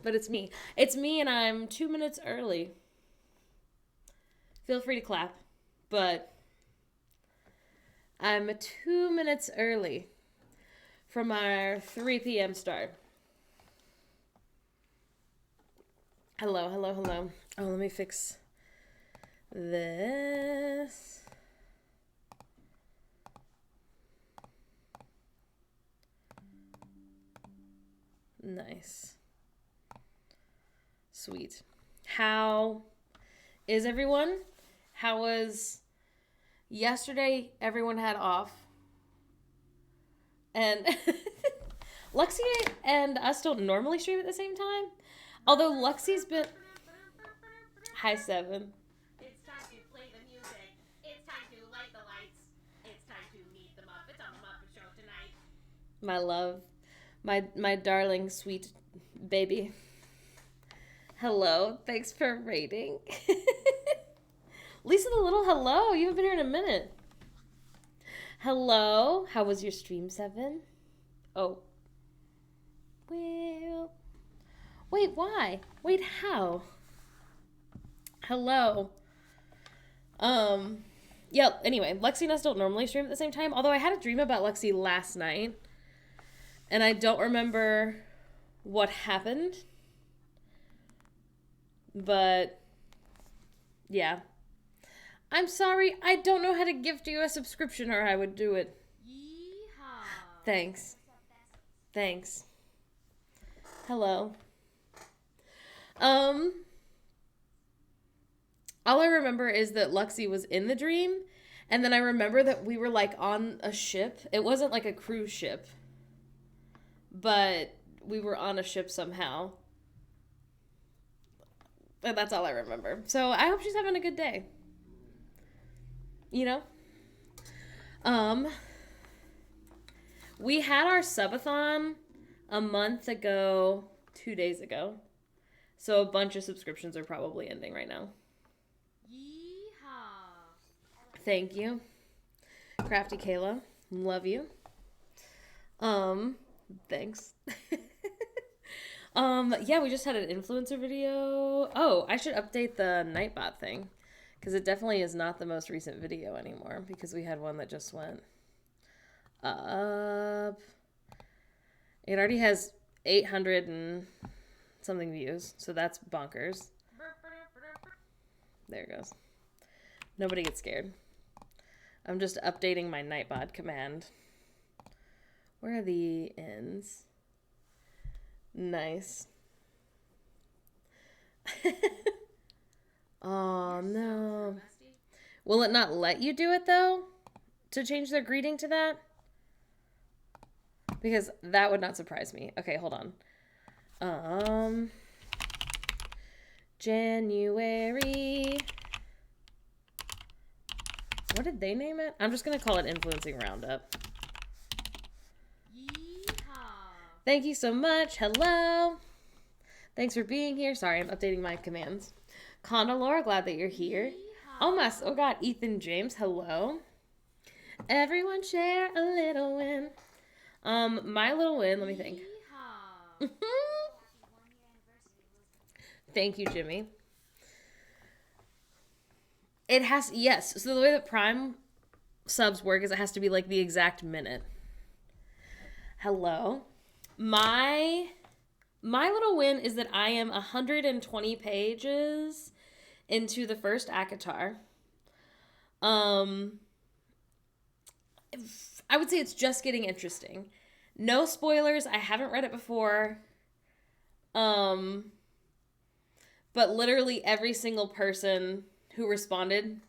but it's me. It's me, and I'm 2 minutes early. Feel free to clap, but I'm 2 minutes early from our 3 p.m. start. Hello, hello, hello. Oh, let me fix this. Nice. Sweet. How is everyone? How was yesterday? Everyone had off. And Lexi and us don't normally stream at the same time. Although Lexi's been... Hi, Seven. It's time to play the music. It's time to light the lights. It's time to meet the Muppets on the Muppet Show tonight. My love. My darling, sweet baby. Hello. Thanks for rating. Lisa the Little, hello. You haven't been here in a minute. Hello. How was your stream, Seven? Oh. Well... Wait, why? Wait, how? Hello. Yeah, anyway, Lexi and us don't normally stream at the same time, although I had a dream about Lexi last night, and I don't remember what happened, but, yeah. I'm sorry, I don't know how to gift you a subscription, or I would do it. Yeehaw. Thanks. Thanks. Hello. All I remember is that Luxie was in the dream, and then I remember that we were, like, on a ship. It wasn't, like, a cruise ship, but we were on a ship somehow. And that's all I remember. So I hope she's having a good day. You know? We had our subathon a month ago, 2 days ago. So a bunch of subscriptions are probably ending right now. Yeehaw. Thank you. Crafty Kayla. Love you. Thanks. Yeah, we just had an influencer video. Oh, I should update the Nightbot thing. Because it definitely is not the most recent video anymore. Because we had one that just went up. It already has 800 and something views. So that's bonkers. There it goes. Nobody gets scared. I'm just updating my Nightbot command. Where are the ends? Nice. Oh, no. Will it not let you do it, though? To change their greeting to that? Because that would not surprise me. Okay, hold on. January. What did they name it? I'm just going to call it Influencing Roundup. Yeehaw. Thank you so much. Hello. Thanks for being here. Sorry, I'm updating my commands. Conda Laura, glad that you're here. Yeehaw. Oh God, Ethan James, hello. Everyone share a little win. My little win, let me think. Yeehaw. Thank you, Jimmy. It has, yes. So the way that Prime subs work is it has to be like the exact minute. Hello. My little win is that I am 120 pages into the first ACOTAR. I would say it's just getting interesting. No spoilers. I haven't read it before. But literally every single person who responded,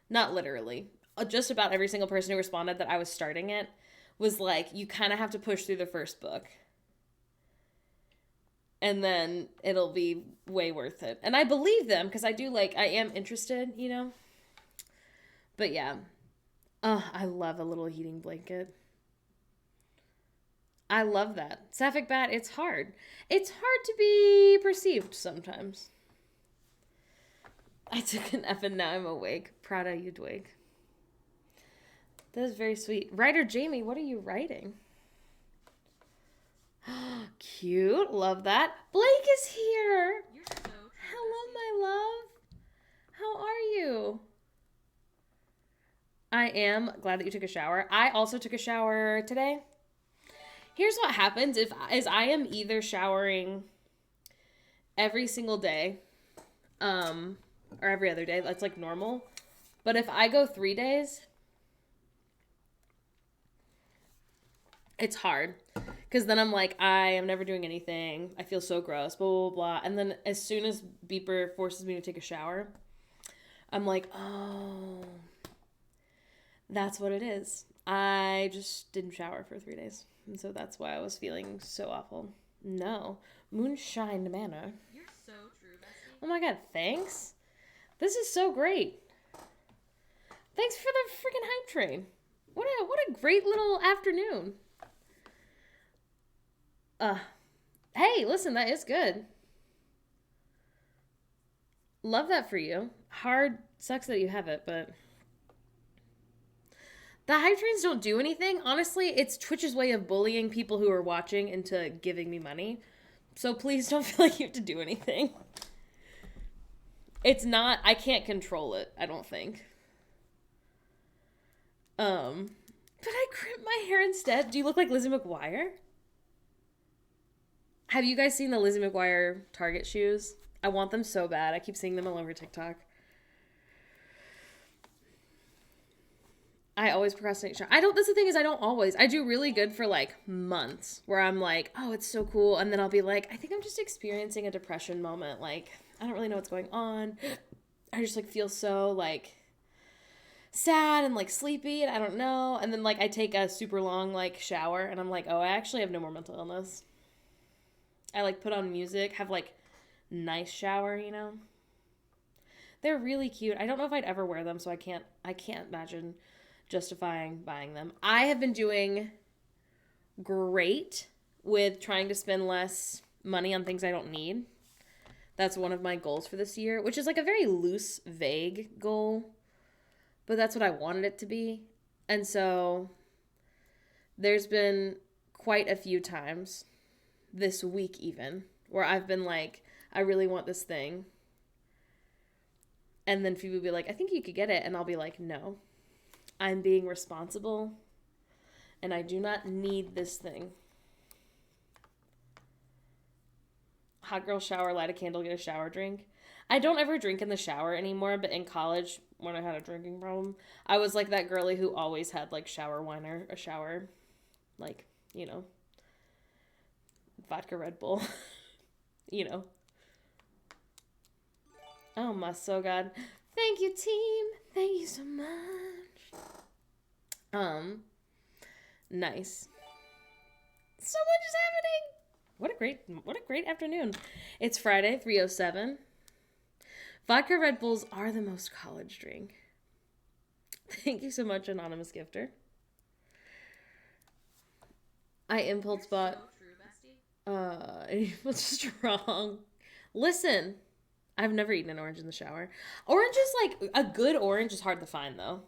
not literally, just about every single person who responded that I was starting it was like, you kind of have to push through the first book. And then it'll be way worth it. And I believe them because I am interested, you know? But yeah. I love a little heating blanket. I love that. Sapphic Bat, it's hard. It's hard to be perceived sometimes. I took an F and now I'm awake. Proud of you, Dwig. That is very sweet. Writer Jamie, what are you writing? Cute. Love that. Blake is here. You're so true, Hello, bestie. my love. How are you? I am glad that you took a shower. I also took a shower today. Here's what happens is I am either showering every single day, or every other day. That's like normal. But if I go 3 days, it's hard. Because then I'm like, I am never doing anything. I feel so gross, blah, blah, blah. And then as soon as Beeper forces me to take a shower, I'm like, oh, that's what it is. I just didn't shower for 3 days. And so that's why I was feeling so awful. No. Moonshine manner. You're so true, bestie. Oh my god, thanks. This is so great. Thanks for the freaking hype train. What a great little afternoon. Hey, listen, that is good. Love that for you. Hard sucks that you have it, but the hype trains don't do anything. Honestly, it's Twitch's way of bullying people who are watching into giving me money. So please don't feel like you have to do anything. It's not, I can't control it, I don't think. But I crimped my hair instead. Do you look like Lizzie McGuire? Have you guys seen the Lizzie McGuire Target shoes? I want them so bad. I keep seeing them all over TikTok. I always procrastinate. That's the thing is I don't always. I do really good for like months where I'm like, oh, it's so cool. And then I'll be like, I think I'm just experiencing a depression moment. Like, I don't really know what's going on. I just like feel so like sad and like sleepy and I don't know. And then like I take a super long like shower and I'm like, oh, I actually have no more mental illness. I like put on music, have like nice shower, you know. They're really cute. I don't know if I'd ever wear them, so I can't imagine justifying buying them. I have been doing great with trying to spend less money on things I don't need. That's one of my goals for this year, which is like a very loose, vague goal, but that's what I wanted it to be. And so there's been quite a few times this week even where I've been like, I really want this thing. And then Phoebe will be like, I think you could get it. And I'll be like, no, I'm being responsible and I do not need this thing. Hot girl shower, light a candle, get a shower drink. I don't ever drink in the shower anymore, but in college, when I had a drinking problem, I was like that girly who always had like shower wine or a shower, like, you know, vodka Red Bull, you know. Oh my so god. Thank you, team. Thank you so much. Nice. So much is happening. What a great afternoon. It's Friday, 3:07. Vodka Red Bulls are the most college drink. Thank you so much, anonymous gifter. I impulse bought. So true, bestie. What's strong? Listen, I've never eaten an orange in the shower. Orange is like, a good orange is hard to find though.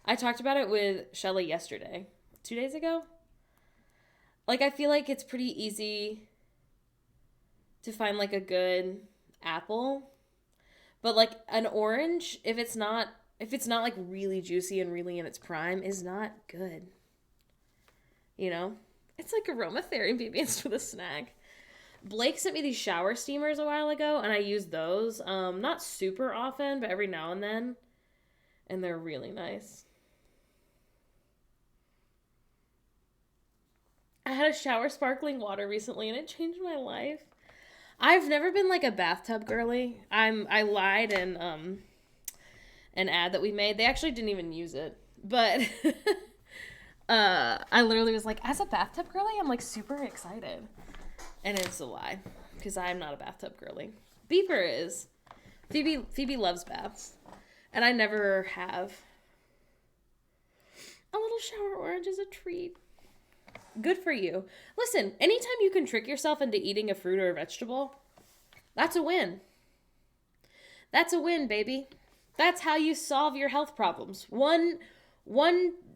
I talked about it with Shelly yesterday. 2 days ago? Like, I feel like it's pretty easy to find like a good apple. But like an orange, if it's not like really juicy and really in its prime, is not good. You know? It's like aromatherapy beans with a snack. Blake sent me these shower steamers a while ago, and I use those. Not super often, but every now and then. And they're really nice. I had a shower sparkling water recently, and it changed my life. I've never been like a bathtub girly. I lied in an ad that we made. They actually didn't even use it, but I literally was like, as a bathtub girly, I'm like super excited, and it's a lie because I'm not a bathtub girly. Beeper is. Phoebe loves baths, and I never have. A little shower orange is a treat. Good for you. Listen, anytime you can trick yourself into eating a fruit or a vegetable, that's a win. That's a win, baby. That's how you solve your health problems. One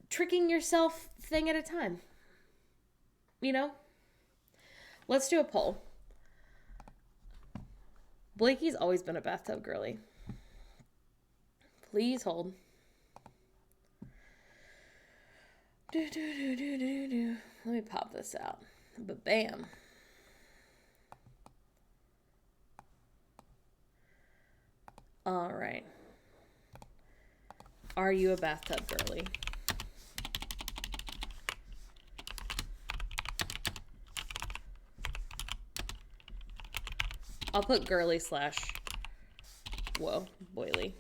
tricking yourself thing at a time. You know? Let's do a poll. Blakey's always been a bathtub girly. Please hold. Let me pop this out. But bam. All right. Are you a bathtub girly? I'll put girly / boily.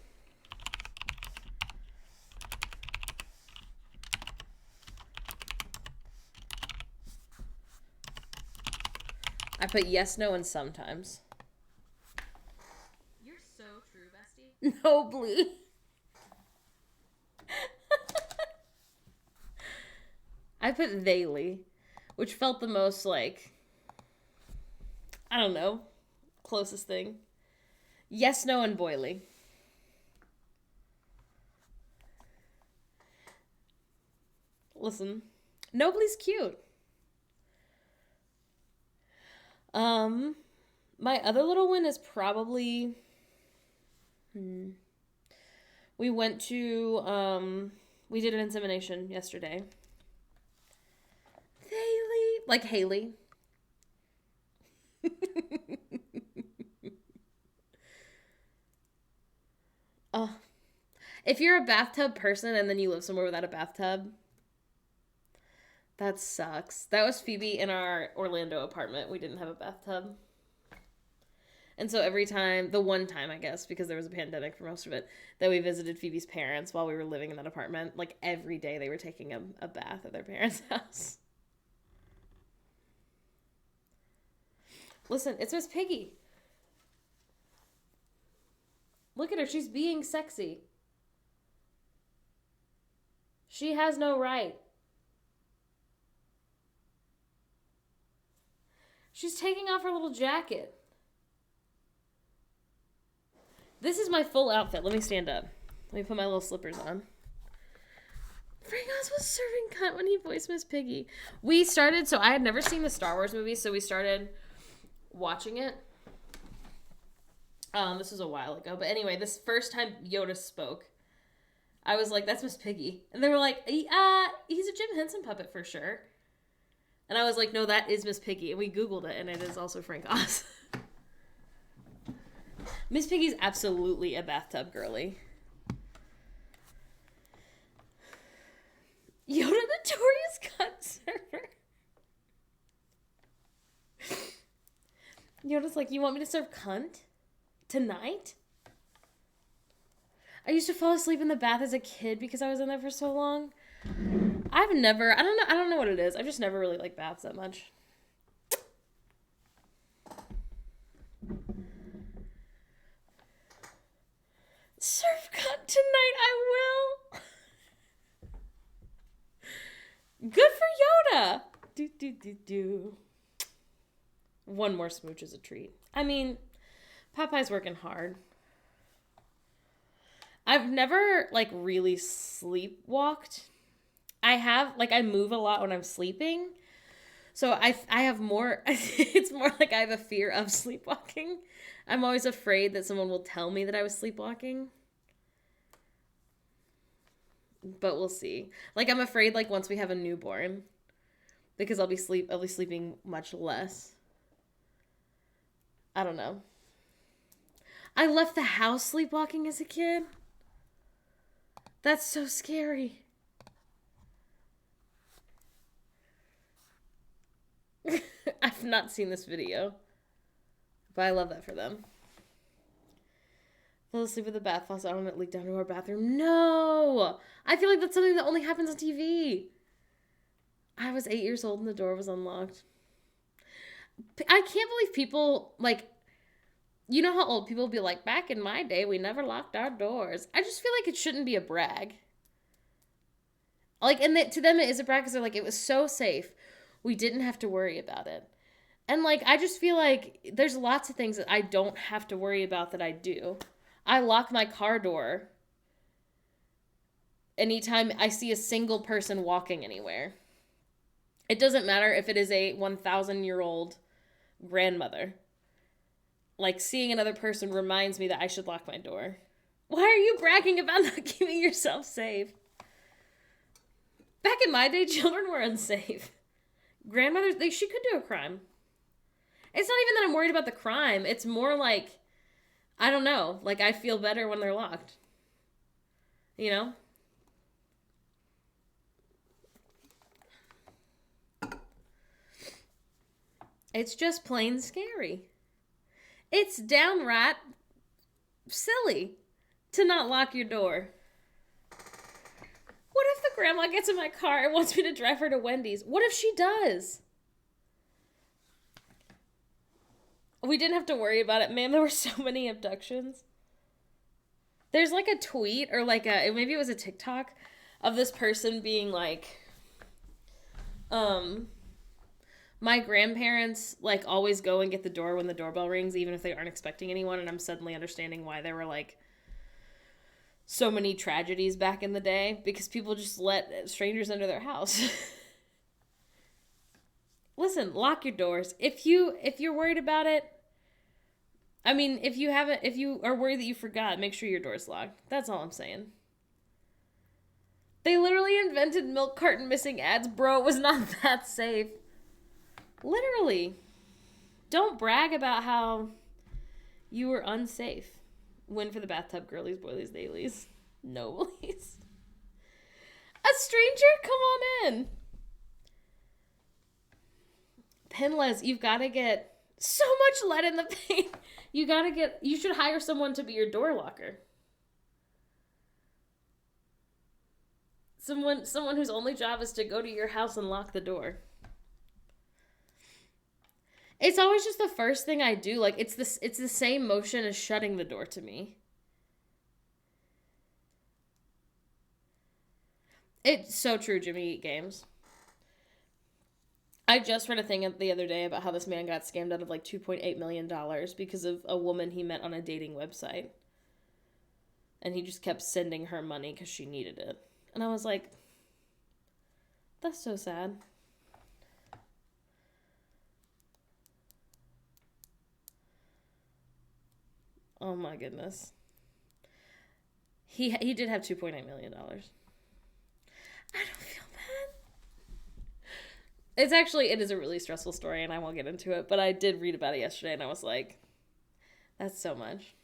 I put yes, no, and sometimes. You're so true, bestie. No, Blee. I put theyly, which felt the most like, I don't know, closest thing. Yes, no, and boily. Listen, nobody's cute. My other little one is probably, we went to, we did an insemination yesterday. Haley, like Haley. If you're a bathtub person and then you live somewhere without a bathtub, that sucks. That was Phoebe in our Orlando apartment. We didn't have a bathtub. And so every time, the one time, I guess, because there was a pandemic for most of it, that we visited Phoebe's parents while we were living in that apartment, like every day they were taking a bath at their parents' house. Listen, it's Miss Piggy. Look at her. She's being sexy. She has no right. She's taking off her little jacket. This is my full outfit. Let me stand up. Let me put my little slippers on. Frank Oz was serving cunt when he voiced Miss Piggy. We started, so I had never seen the Star Wars movie, so we started watching it. This was a while ago. But anyway, this first time Yoda spoke, I was like, that's Miss Piggy. And they were like, he's a Jim Henson puppet for sure. And I was like, no, that is Miss Piggy. And we Googled it, and it is also Frank Oz. Miss Piggy's absolutely a bathtub girly. Yoda Notorious Cunt Server. Yoda's like, you want me to serve cunt? Tonight? I used to fall asleep in the bath as a kid because I was in there for so long. I don't know what it is. I've just never really liked baths that much. Serve cunt tonight, I will. Good for Yoda. Do. One more smooch is a treat. I mean, Popeye's working hard. I've never, really sleepwalked. I have, I move a lot when I'm sleeping. So I have more, it's more like I have a fear of sleepwalking. I'm always afraid that someone will tell me that I was sleepwalking. But we'll see. I'm afraid, once we have a newborn, because I'll be sleeping much less. I don't know. I left the house sleepwalking as a kid. That's so scary. I've not seen this video, but I love that for them. Fell asleep with the bath faucet on and it leaked down to our bathroom. No! I feel like that's something that only happens on TV. I was 8 years old and the door was unlocked. I can't believe people, you know how old people be like, back in my day, we never locked our doors. I just feel like it shouldn't be a brag. And to them it is a brag because they're like, it was so safe. We didn't have to worry about it. And, I just feel like there's lots of things that I don't have to worry about that I do. I lock my car door anytime I see a single person walking anywhere. It doesn't matter if it is a 1,000-year-old grandmother. Like, seeing another person reminds me that I should lock my door. Why are you bragging about not keeping yourself safe? Back in my day, children were unsafe. Grandmothers, she could do a crime. It's not even that I'm worried about the crime. It's more like, I don't know. Like, I feel better when they're locked. You know? It's just plain scary. It's downright silly to not lock your door. What if the grandma gets in my car and wants me to drive her to Wendy's? What if she does? We didn't have to worry about it. Man, there were so many abductions. There's like a tweet or like maybe it was a TikTok of this person being like, my grandparents like always go and get the door when the doorbell rings, even if they aren't expecting anyone. And I'm suddenly understanding why there were like so many tragedies back in the day, because people just let strangers into their house. Listen, lock your doors. If you're worried about it, I mean, if you are worried that you forgot, make sure your door's locked. That's all I'm saying. They literally invented milk carton missing ads, bro. It was not that safe. Literally. Don't brag about how you were unsafe. Win for the bathtub girlies, boilies, dailies. Noblies. A stranger? Come on in. Pinless, you've got to get so much lead in the paint. You should hire someone to be your door locker. Someone whose only job is to go to your house and lock the door. It's always just the first thing I do. Like, it's the same motion as shutting the door to me. It's so true, Jimmy Eat Games. I just read a thing the other day about how this man got scammed out of like $2.8 million because of a woman he met on a dating website. And he just kept sending her money because she needed it. And I was like, that's so sad. Oh my goodness. He did have $2.8 million. I don't feel bad. It is a really stressful story and I won't get into it, but I did read about it yesterday and I was like, that's so much.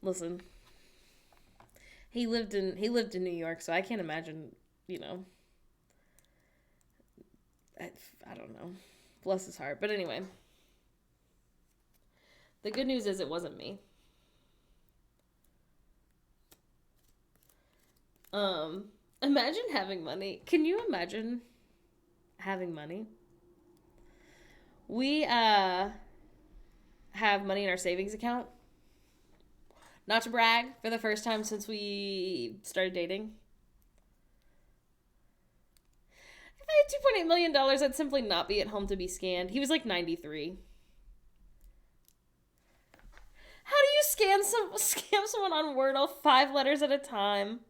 Listen, he lived in New York, so I can't imagine, I don't know. Bless his heart. But anyway, the good news is it wasn't me. Imagine having money. Can you imagine having money? We have money in our savings account. Not to brag, for the first time since we started dating. If I had $2.8 million, I'd simply not be at home to be scanned. He was like 93. How do you scam someone on Wordle 5 letters at a time?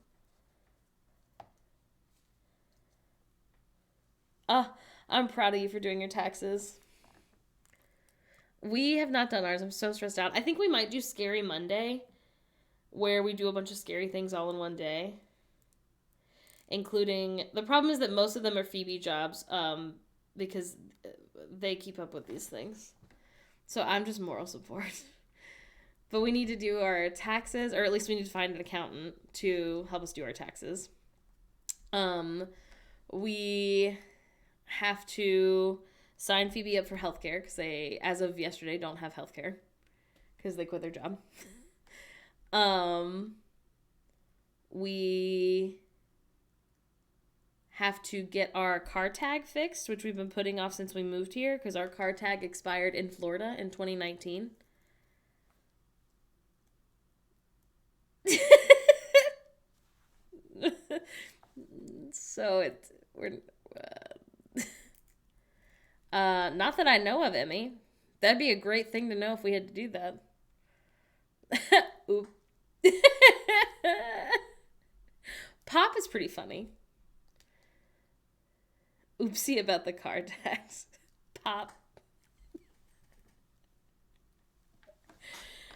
I'm proud of you for doing your taxes. We have not done ours. I'm so stressed out. I think we might do Scary Monday, where we do a bunch of scary things all in one day. Including, the problem is that most of them are Phoebe jobs, because they keep up with these things. So I'm just moral support. But we need to do our taxes, or at least we need to find an accountant to help us do our taxes. We have to sign Phoebe up for healthcare because they, as of yesterday, don't have healthcare because they quit their job. We have to get our car tag fixed, which we've been putting off since we moved here because our car tag expired in Florida in 2019. So we're not that I know of, Emmy. That'd be a great thing to know if we had to do that. Oop. Pop is pretty funny. Oopsie about the car tax. Pop.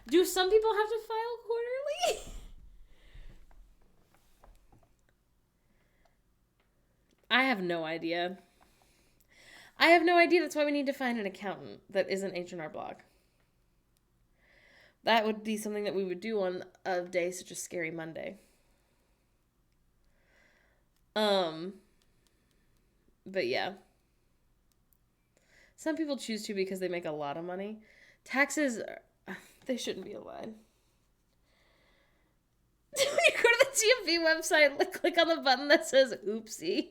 Do some people have to file quarterly? I have no idea. That's why we need to find an accountant that isn't H&R Block. That would be something that we would do on a day such as Scary Monday. But yeah. Some people choose to because they make a lot of money. Taxes, they shouldn't be allowed. You go to the DMV website, click on the button that says oopsie.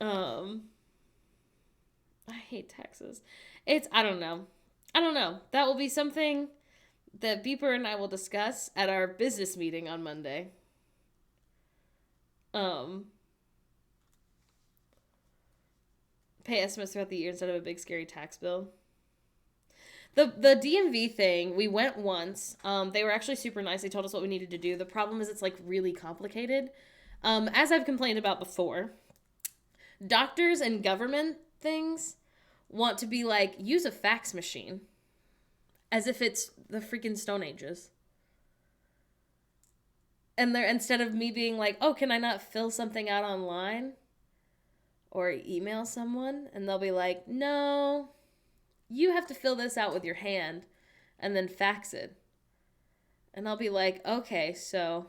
I hate taxes. I don't know. That will be something that Beeper and I will discuss at our business meeting on Monday. Pay estimates throughout the year instead of a big scary tax bill. The DMV thing, we went once. They were actually super nice. They told us what we needed to do. The problem is it's like really complicated. As I've complained about before, doctors and government things want to be like, use a fax machine. As if it's the freaking Stone Ages. And instead of me being like, oh, can I not fill something out online? Or email someone? And they'll be like, no, you have to fill this out with your hand and then fax it. And I'll be like, okay, so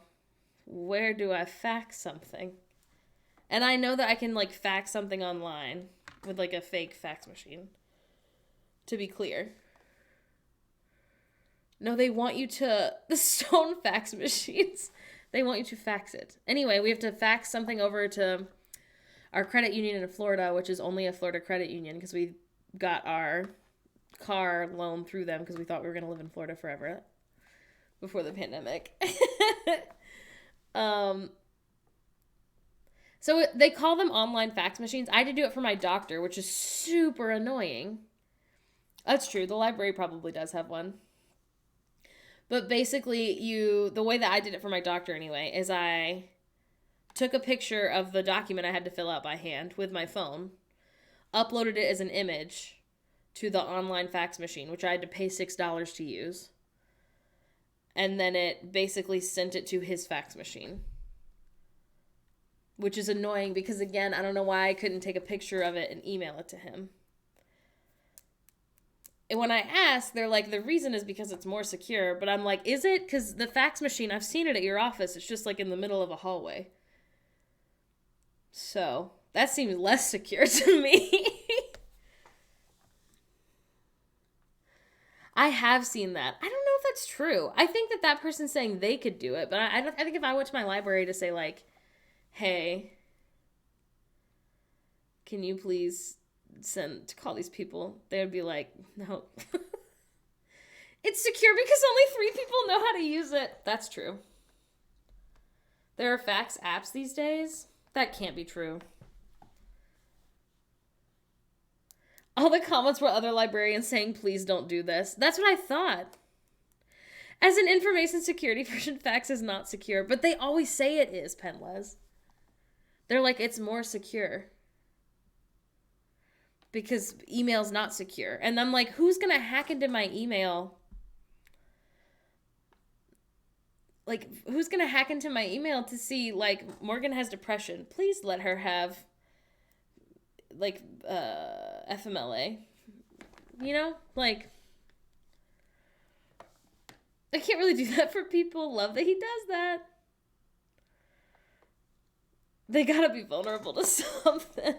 where do I fax something? And I know that I can like fax something online with like a fake fax machine. To be clear. No, they want you to, the stone fax machines, they want you to fax it. Anyway, we have to fax something over to our credit union in Florida, which is only a Florida credit union because we got our car loan through them because we thought we were going to live in Florida forever before the pandemic. So they call them online fax machines. I had to do it for my doctor, which is super annoying. That's true. The library probably does have one. But basically, the way that I did it for my doctor anyway, is I took a picture of the document I had to fill out by hand with my phone, uploaded it as an image to the online fax machine, which I had to pay $6 to use. And then it basically sent it to his fax machine. Which is annoying because, again, I don't know why I couldn't take a picture of it and email it to him. And when I asked, they're like, the reason is because it's more secure. But I'm like, is it? Because the fax machine, I've seen it at your office. It's just like in the middle of a hallway. So that seems less secure to me. I have seen that. I don't know if that's true. I think that person's saying they could do it. But I think if I went to my library to say like, hey, can you please call these people, they would be like, no. It's secure because only 3 people know how to use it. That's true. There are fax apps these days? That can't be true. All the comments were other librarians saying, please don't do this. That's what I thought. As an information security version, fax is not secure, but they always say it is, Penles. They're like, it's more secure. Because email's not secure. And I'm like, who's going to hack into my email? Like, who's going to hack into my email to see, like, Morgan has depression. Please let her have, like, FMLA. You know? Like, I can't really do that for people. Love that he does that. They gotta be vulnerable to something.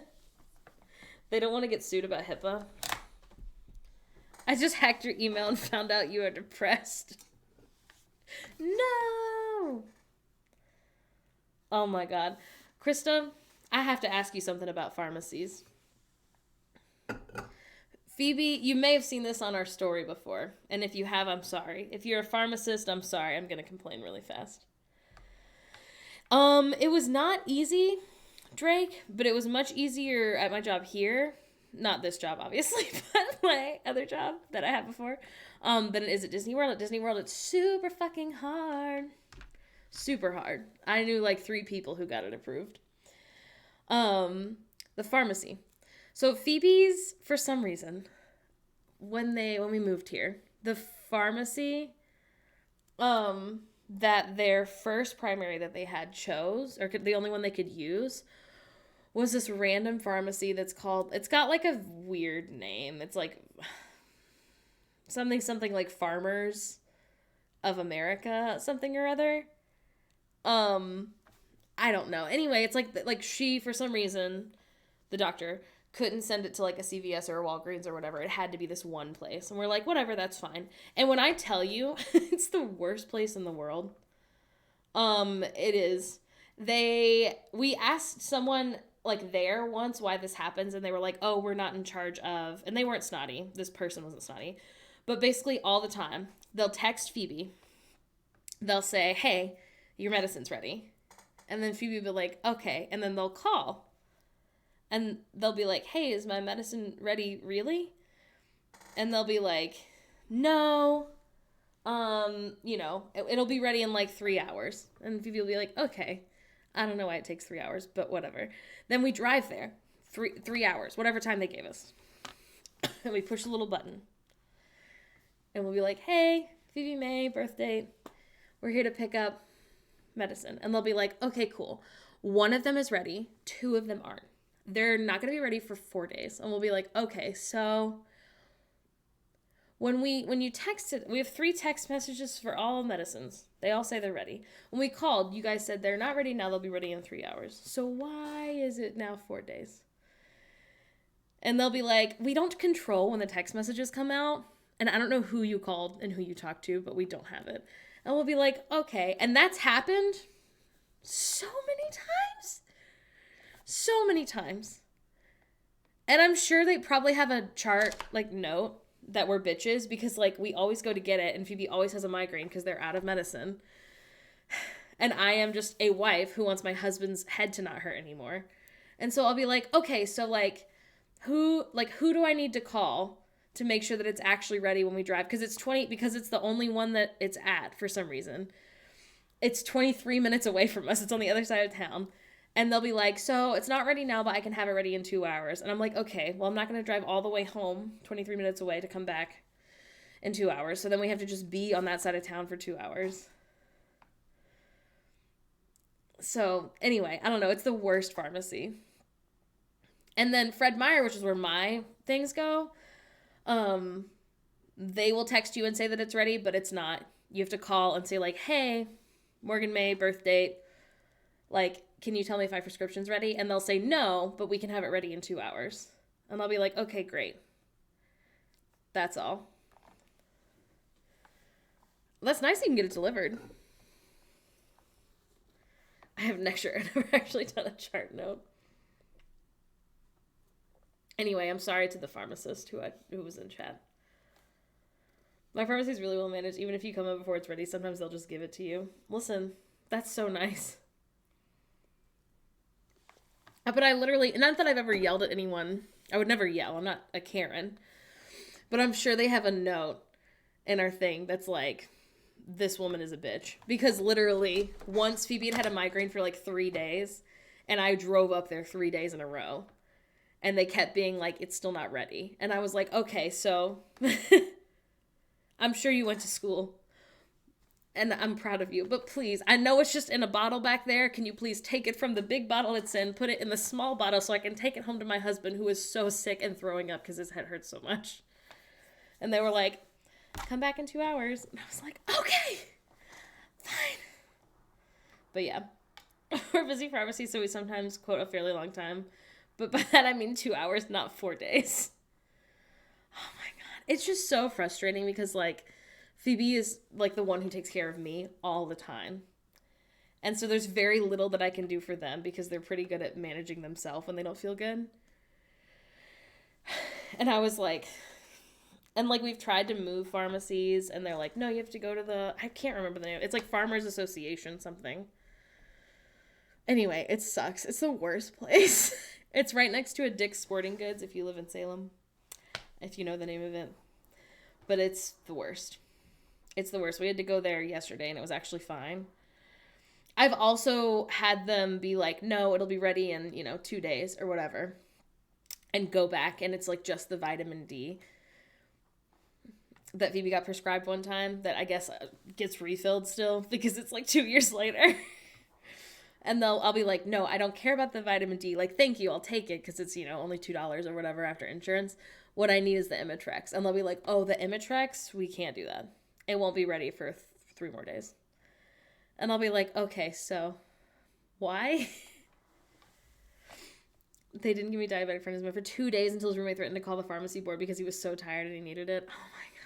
They don't want to get sued about HIPAA. I just hacked your email and found out you are depressed. No! Oh my god. Krista, I have to ask you something about pharmacies. Phoebe, you may have seen this on our story before. And if you have, I'm sorry. If you're a pharmacist, I'm sorry. I'm going to complain really fast. It was not easy, Drake, but it was much easier at my job here. Not this job, obviously, but my other job that I had before, than it is at Disney World. At Disney World, it's super fucking hard. Super hard. I knew like 3 people who got it approved. The pharmacy. So Phoebe's, for some reason, when we moved here, the pharmacy that their first primary that they had chose, or the only one they could use, was this random pharmacy that's called, it's got like a weird name. It's like something like Farmers of America, something or other. I don't know. Anyway, it's like she, for some reason, the doctor couldn't send it to like a CVS or a Walgreens or whatever. It had to be this one place. And we're like, whatever, that's fine. And when I tell you, it's the worst place in the world. It is. We asked someone like there once why this happens, and they were like, oh, we're not in charge of, and they weren't snotty. This person wasn't snotty. But basically all the time, they'll text Phoebe. They'll say, hey, your medicine's ready. And then Phoebe will be like, okay. And then they'll call. And they'll be like, hey, is my medicine ready, really? And they'll be like, no. It'll be ready in like 3 hours. And Phoebe will be like, okay. I don't know why it takes 3 hours, but whatever. Then we drive there. 3 hours, whatever time they gave us. And we push a little button. And we'll be like, hey, Phoebe May, birth date. We're here to pick up medicine. And they'll be like, okay, cool. One of them is ready. 2 of them aren't. They're not going to be ready for 4 days. And we'll be like, okay, so when you texted, we have 3 text messages for all medicines. They all say they're ready. When we called, you guys said they're not ready now. They'll be ready in 3 hours. So why is it now 4 days? And they'll be like, we don't control when the text messages come out. And I don't know who you called and who you talked to, but we don't have it. And we'll be like, okay. And that's happened so many times. So many times. And I'm sure they probably have a chart, like, note that we're bitches, because, like, we always go to get it, and Phoebe always has a migraine because they're out of medicine. And I am just a wife who wants my husband's head to not hurt anymore. And so I'll be like, okay, so, who do I need to call to make sure that it's actually ready when we drive? Because it's the only one that it's at for some reason. It's 23 minutes away from us. It's on the other side of town. And they'll be like, so it's not ready now, but I can have it ready in 2 hours. And I'm like, okay, well, I'm not going to drive all the way home, 23 minutes away, to come back in 2 hours. So then we have to just be on that side of town for 2 hours. So anyway, I don't know. It's the worst pharmacy. And then Fred Meyer, which is where my things go, they will text you and say that it's ready, but it's not. You have to call and say, like, hey, Morgan May, birth date, like, can you tell me if my prescription's ready? And they'll say no, but we can have it ready in 2 hours. And I'll be like, okay, great. That's all. That's nice you can get it delivered. I have I've never actually done a chart note. Anyway, I'm sorry to the pharmacist who was in chat. My pharmacy is really well managed. Even if you come in before it's ready, sometimes they'll just give it to you. Listen, that's so nice. But I literally, not that I've ever yelled at anyone. I would never yell. I'm not a Karen. But I'm sure they have a note in our thing that's like, this woman is a bitch. Because literally, once Phoebe had a migraine for like 3 days, and I drove up there 3 days in a row. And they kept being like, it's still not ready. And I was like, okay, so I'm sure you went to school. And I'm proud of you. But please, I know it's just in a bottle back there. Can you please take it from the big bottle it's in, put it in the small bottle so I can take it home to my husband, who is so sick and throwing up because his head hurts so much. And they were like, come back in 2 hours. And I was like, okay, fine. But yeah, we're busy pharmacy, so we sometimes quote a fairly long time. But by that, I mean 2 hours, not 4 days. Oh my God. It's just so frustrating because, like, Phoebe is, like, the one who takes care of me all the time. And so there's very little that I can do for them because they're pretty good at managing themselves when they don't feel good. And I was like, and, like, we've tried to move pharmacies, and they're like, no, you have to go to I can't remember the name. It's like Farmers Association something. Anyway, it sucks. It's the worst place. It's right next to a Dick's Sporting Goods if you live in Salem, if you know the name of it. But it's the worst. It's the worst. We had to go there yesterday, and it was actually fine. I've also had them be like, no, it'll be ready in, 2 days or whatever. And go back and it's like just the vitamin D that Phoebe got prescribed one time that I guess gets refilled still because it's like 2 years later. And I'll be like, no, I don't care about the vitamin D. Like, thank you, I'll take it because it's, only $2 or whatever after insurance. What I need is the Imitrex. And they'll be like, oh, the Imitrex? We can't do that. It won't be ready for 3 more days. And I'll be like, okay, so why? They didn't give me diabetic friendly for 2 days until his roommate threatened to call the pharmacy board because he was so tired and he needed it. Oh my God.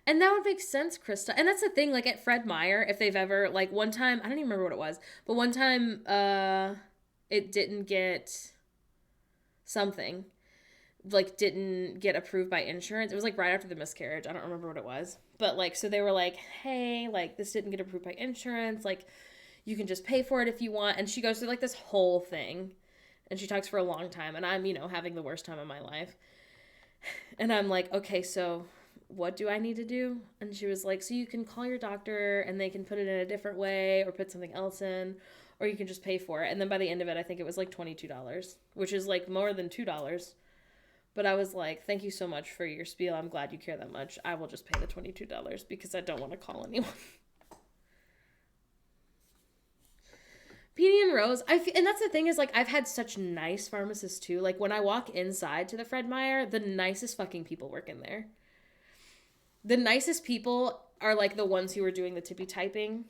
And that would make sense, Krista. And that's the thing, like at Fred Meyer, if they've ever, like one time, I don't even remember what it was, but one time it didn't get something, like didn't get approved by insurance. It was like right after the miscarriage. I don't remember what it was. But like, so they were like, hey, like this didn't get approved by insurance. Like you can just pay for it if you want. And she goes through like this whole thing. And she talks for a long time. And I'm, having the worst time of my life. And I'm like, okay, so what do I need to do? And she was like, so you can call your doctor and they can put it in a different way or put something else in, or you can just pay for it. And then by the end of it, I think it was like $22, which is like more than $2. But I was like, thank you so much for your spiel. I'm glad you care that much. I will just pay the $22 because I don't want to call anyone. Petey and Rose, and that's the thing is, like, I've had such nice pharmacists, too. Like, when I walk inside to the Fred Meyer, the nicest fucking people work in there. The nicest people are, like, the ones who are doing the tippy typing.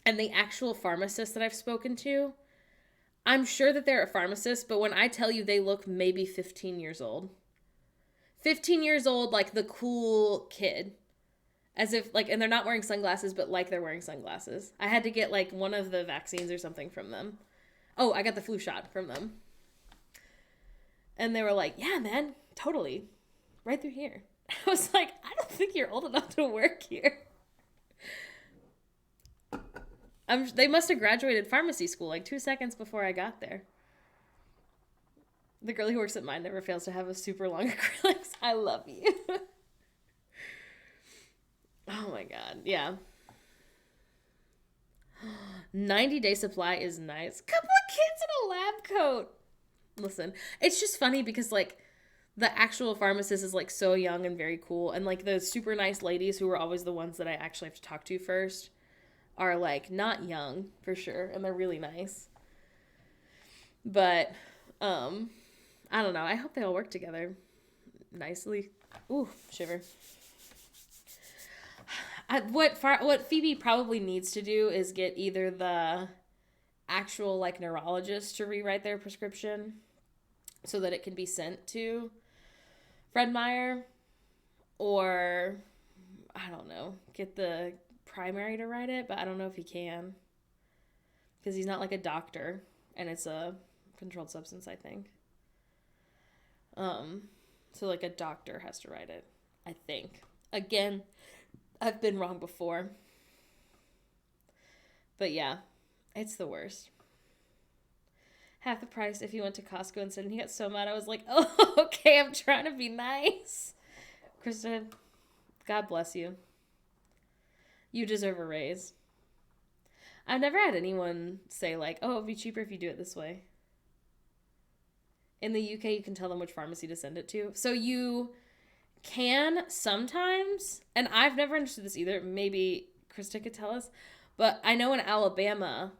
And the actual pharmacists that I've spoken to, I'm sure that they're a pharmacist, but when I tell you they look maybe 15 years old. 15 years old, like, the cool kid. As if, like, and they're not wearing sunglasses, but like they're wearing sunglasses. I had to get, like, one of the vaccines or something from them. Oh, I got the flu shot from them. And they were like, yeah, man, totally. Right through here. I was like, I don't think you're old enough to work here. They must have graduated pharmacy school, like, 2 seconds before I got there. The girl who works at mine never fails to have a super long acrylics. I love you. Oh my God, yeah. 90-day supply is nice. Couple of kids in a lab coat. Listen, it's just funny because, like, the actual pharmacist is, like, so young and very cool. And, like, the super nice ladies who are always the ones that I actually have to talk to first are, like, not young, for sure. And they're really nice. But, I don't know. I hope they all work together nicely. Ooh, shiver. What Phoebe probably needs to do is get either the actual, like, neurologist to rewrite their prescription so that it can be sent to Fred Meyer, or I don't know, get the primary to write it, but I don't know if he can because he's not like a doctor and it's a controlled substance, I think. So like a doctor has to write it, I think. Again, I've been wrong before. But yeah, it's the worst. Half the price if you went to Costco instead. And he got so mad. I was like, oh, okay, I'm trying to be nice. Kristen, God bless you. You deserve a raise. I've never had anyone say like, oh, it'd be cheaper if you do it this way. In the UK, you can tell them which pharmacy to send it to. So you can sometimes, and I've never understood this either, maybe Krista could tell us, but I know in Alabama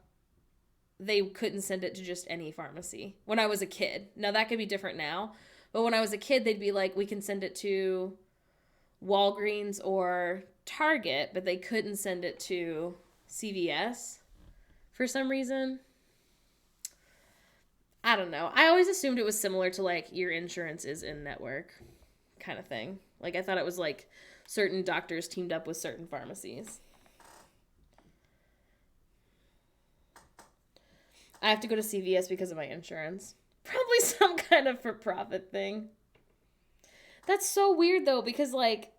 they couldn't send it to just any pharmacy when I was a kid. Now that could be different now, but when I was a kid they'd be like, we can send it to Walgreens or Target, but they couldn't send it to CVS for some reason. I don't know. I always assumed it was similar to like your insurance is in network kind of thing. Like I thought it was like certain doctors teamed up with certain pharmacies. I have to go to CVS because of my insurance. Probably some kind of for-profit thing. That's so weird though, because like,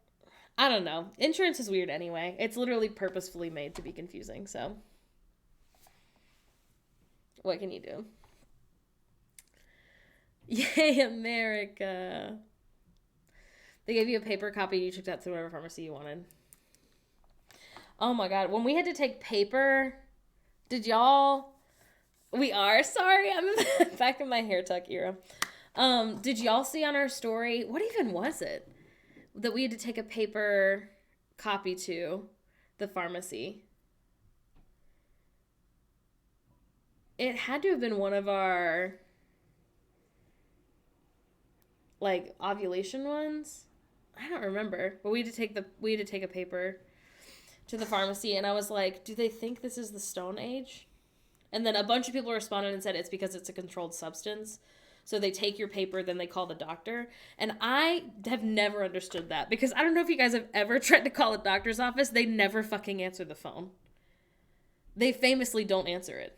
I don't know. Insurance is weird anyway. It's literally purposefully made to be confusing, so. What can you do? Yay, America. They gave you a paper copy and you took that to whatever pharmacy you wanted. Oh my God. When we had to take paper, did y'all... We are? Sorry, I'm back in my hair tuck era. Did y'all see on our story, what even was it? That we had to take a paper copy to the pharmacy. It had to have been one of our, like, ovulation ones. I don't remember. But we had to take a paper to the pharmacy, and I was like, do they think this is the Stone Age? And then a bunch of people responded and said it's because it's a controlled substance. So they take your paper, then they call the doctor. And I have never understood that, because I don't know if you guys have ever tried to call a doctor's office. They never fucking answer the phone. They famously don't answer it.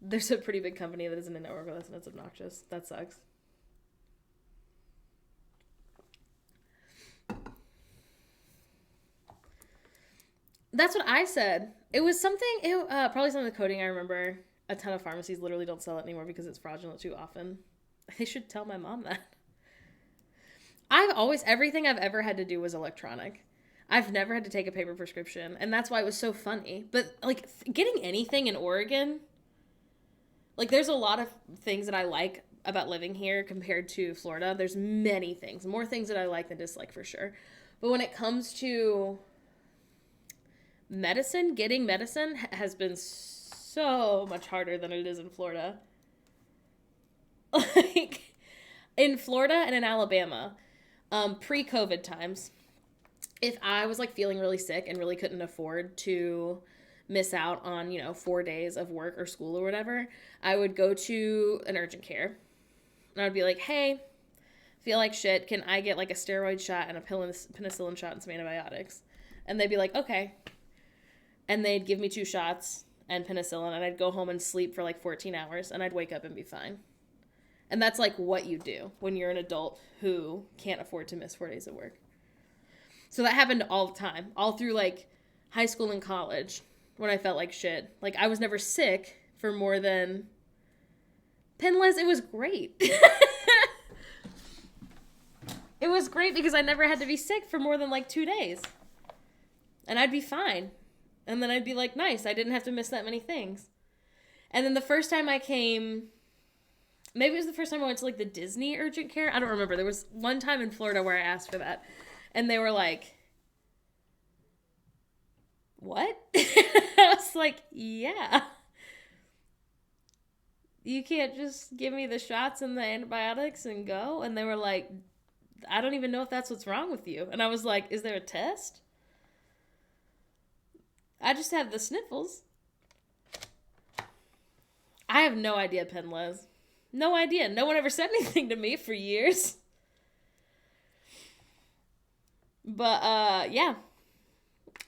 There's a pretty big company that isn't a network with us, and it's obnoxious. That sucks. That's what I said. It was something, probably some of the coding I remember. A ton of pharmacies literally don't sell it anymore because it's fraudulent too often. They should tell my mom that. Everything I've ever had to do was electronic. I've never had to take a paper prescription, and that's why it was so funny. But, like, getting anything in Oregon, like, there's a lot of things that I like about living here compared to Florida. There's many things, more things that I like than dislike for sure. But when it comes to medicine, getting medicine has been so much harder than it is in Florida. Like, in Florida and in Alabama, pre-COVID times, if I was, like, feeling really sick and really couldn't afford to miss out on, 4 days of work or school or whatever, I would go to an urgent care. And I would be like, hey, feel like shit. Can I get, like, a steroid shot and a penicillin shot and some antibiotics? And they'd be like, okay. And they'd give me 2 shots and penicillin, and I'd go home and sleep for, like, 14 hours, and I'd wake up and be fine. And that's, like, what you do when you're an adult who can't afford to miss 4 days of work. So that happened all the time, all through, like, high school and college, when I felt like shit. Like, I was never sick for more than... Pinless, it was great. It was great because I never had to be sick for more than, like, 2 days. And I'd be fine. And then I'd be like, nice, I didn't have to miss that many things. And then the first time I came, maybe it was the first time I went to, like, the Disney urgent care. I don't remember. There was one time in Florida where I asked for that. And they were like, what? I was like, yeah. You can't just give me the shots and the antibiotics and go? And they were like, I don't even know if that's what's wrong with you. And I was like, is there a test? I just have the sniffles. I have no idea, Penles. No idea. No one ever said anything to me for years. But, yeah.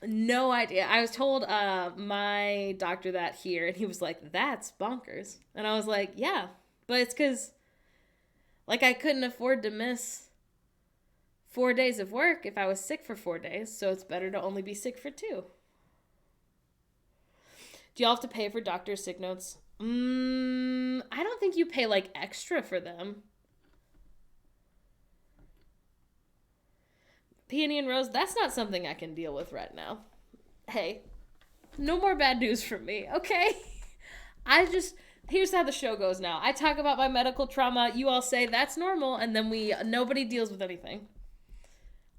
No idea. I was told my doctor that here, and he was like, that's bonkers. And I was like, yeah. But it's because, like, I couldn't afford to miss 4 days of work if I was sick for 4 days, so it's better to only be sick for 2. Do y'all have to pay for doctor's sick notes? I don't think you pay, like, extra for them. Peony and Rose, that's not something I can deal with right now. Hey, no more bad news from me, okay? Here's how the show goes now. I talk about my medical trauma, you all say that's normal, and then nobody deals with anything.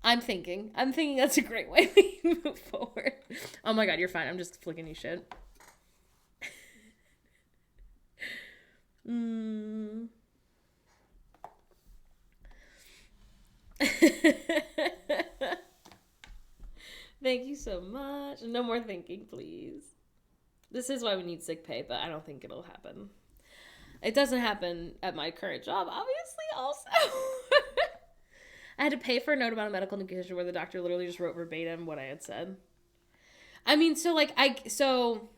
I'm thinking that's a great way we move forward. Oh my God, you're fine. I'm just flicking you shit. Thank you so much. No more thinking, please. This is why we need sick pay, but I don't think it'll happen. It doesn't happen at my current job, obviously, also. I had to pay for a note about a medical condition where the doctor literally just wrote verbatim what I had said. I mean, so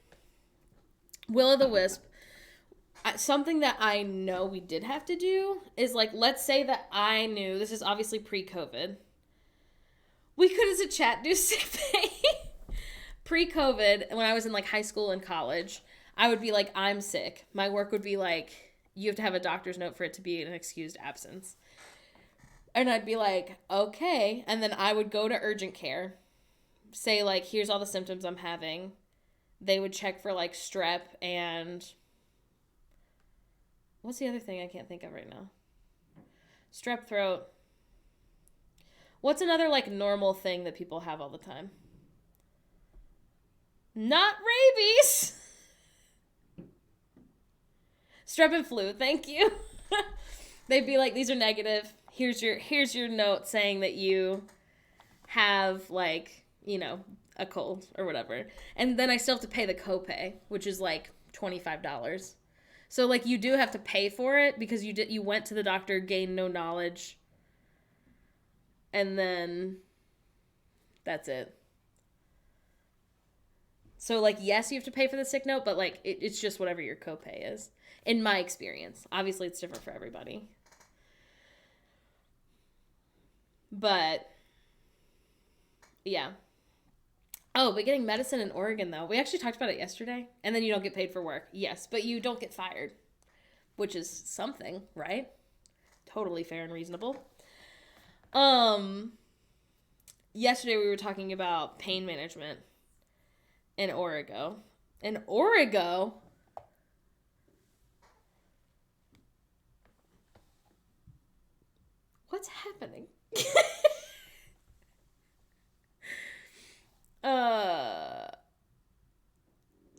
Will-o'-the-Wisp, something that I know we did have to do is, like, let's say that I knew, this is obviously pre-COVID, we could as a chat do sick pay. Pre-COVID, when I was in, like, high school and college, I would be like, I'm sick. My work would be like, you have to have a doctor's note for it to be an excused absence. And I'd be like, okay. And then I would go to urgent care, say, like, here's all the symptoms I'm having. They would check for, like, strep and... What's the other thing I can't think of right now? Strep throat. What's another, like, normal thing that people have all the time? Not rabies! Strep and flu, thank you. They'd be like, these are negative. Here's your note saying that you have, like, you know, a cold or whatever. And then I still have to pay the copay, which is like $25. So, like, you do have to pay for it because you went to the doctor, gained no knowledge, and then that's it. So, like, yes, you have to pay for the sick note, but, like, it's just whatever your copay is, in my experience. Obviously, it's different for everybody. But, yeah. Oh, but getting medicine in Oregon, though. We actually talked about it yesterday. And then you don't get paid for work. Yes, but you don't get fired. Which is something, right? Totally fair and reasonable. Yesterday we were talking about pain management in Oregon. In Oregon... What's happening?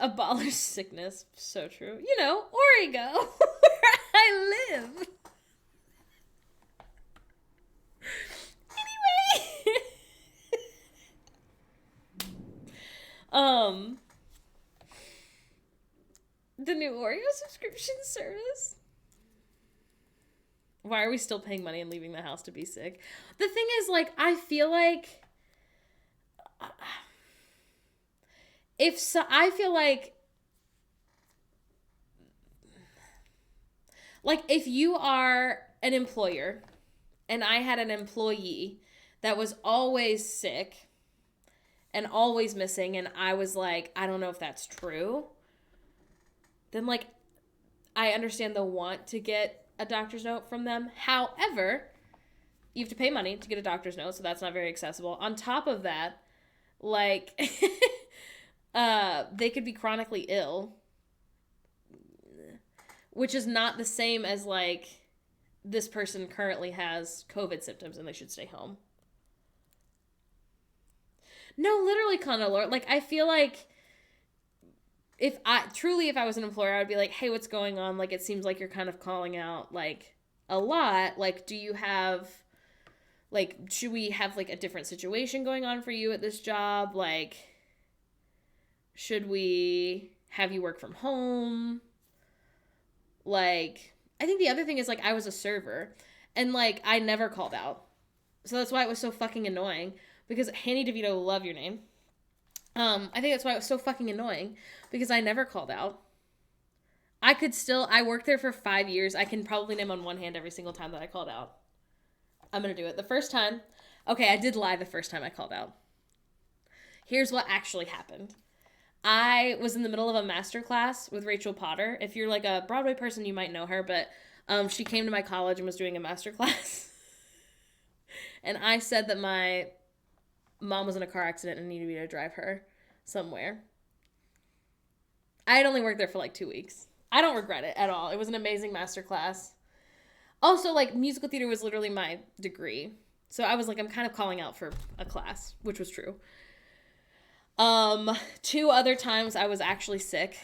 Abolish sickness. So true. You know, Oregon, where I live. Anyway. The new Oreo subscription service. Why are we still paying money and leaving the house to be sick? The thing is, like, I feel like... I feel like if you are an employer and I had an employee that was always sick and always missing and I was like, I don't know if that's true, then, like, I understand the want to get a doctor's note from them. However, you have to pay money to get a doctor's note, so that's not very accessible. On top of that, like... they could be chronically ill, which is not the same as, like, this person currently has COVID symptoms and they should stay home. No, literally, Conor, like, I feel like if I was an employer, I would be like, hey, what's going on? Like, it seems like you're kind of calling out, like, a lot. Like, do you have, like, should we have, like, a different situation going on for you at this job? Like... Should we have you work from home? Like, I think the other thing is, like, I was a server. And, like, I never called out. So that's why it was so fucking annoying. Because Hanny DeVito, love your name. I think that's why it was so fucking annoying. Because I never called out. I worked there for 5 years. I can probably name on one hand every single time that I called out. I'm going to do it. The first time. Okay, I did lie the first time I called out. Here's what actually happened. I was in the middle of a master class with Rachel Potter. If you're, like, a Broadway person, you might know her, but she came to my college and was doing a master class. And I said that my mom was in a car accident and needed me to drive her somewhere. I had only worked there for, like, 2 weeks. I don't regret it at all. It was an amazing master class. Also, like, musical theater was literally my degree. So I was like, I'm kind of calling out for a class, which was true. 2 other times I was actually sick.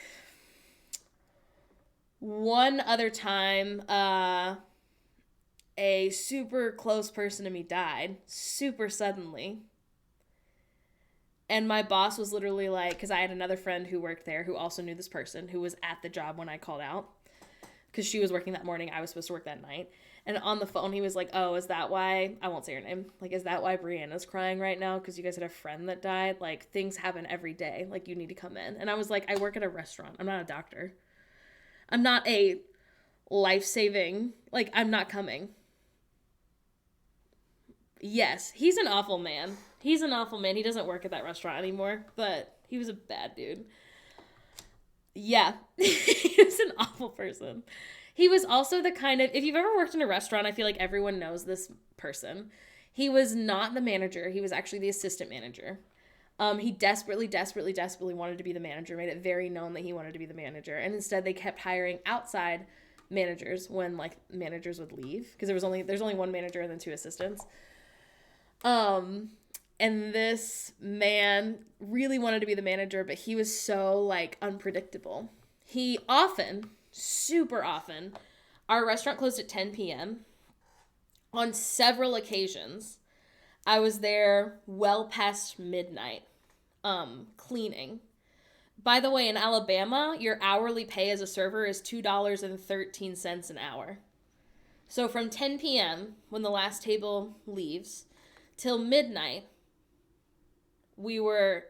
One other time, a super close person to me died super suddenly. And my boss was literally like, because I had another friend who worked there who also knew this person who was at the job when I called out. Because she was working that morning, I was supposed to work that night. And on the phone, he was like, oh, is that why, I won't say her name, like, is that why Brianna's crying right now? Because you guys had a friend that died? Like, things happen every day. Like, you need to come in. And I was like, I work at a restaurant. I'm not a doctor. I'm not a life-saving, like, I'm not coming. Yes, he's an awful man. He's an awful man. He doesn't work at that restaurant anymore, but he was a bad dude. Yeah. He was an awful person. He was also the kind of, if you've ever worked in a restaurant, I feel like everyone knows this person. He was not the manager. He was actually the assistant manager. He desperately wanted to be the manager, made it very known that he wanted to be the manager. And instead they kept hiring outside managers when like managers would leave. Because there's only one manager and then 2 assistants. And this man really wanted to be the manager, but he was so like unpredictable. He often, super often, our restaurant closed at 10 p.m. On several occasions, I was there well past midnight, cleaning. By the way, in Alabama, your hourly pay as a server is $2.13 an hour. So from 10 p.m., when the last table leaves, till midnight, we were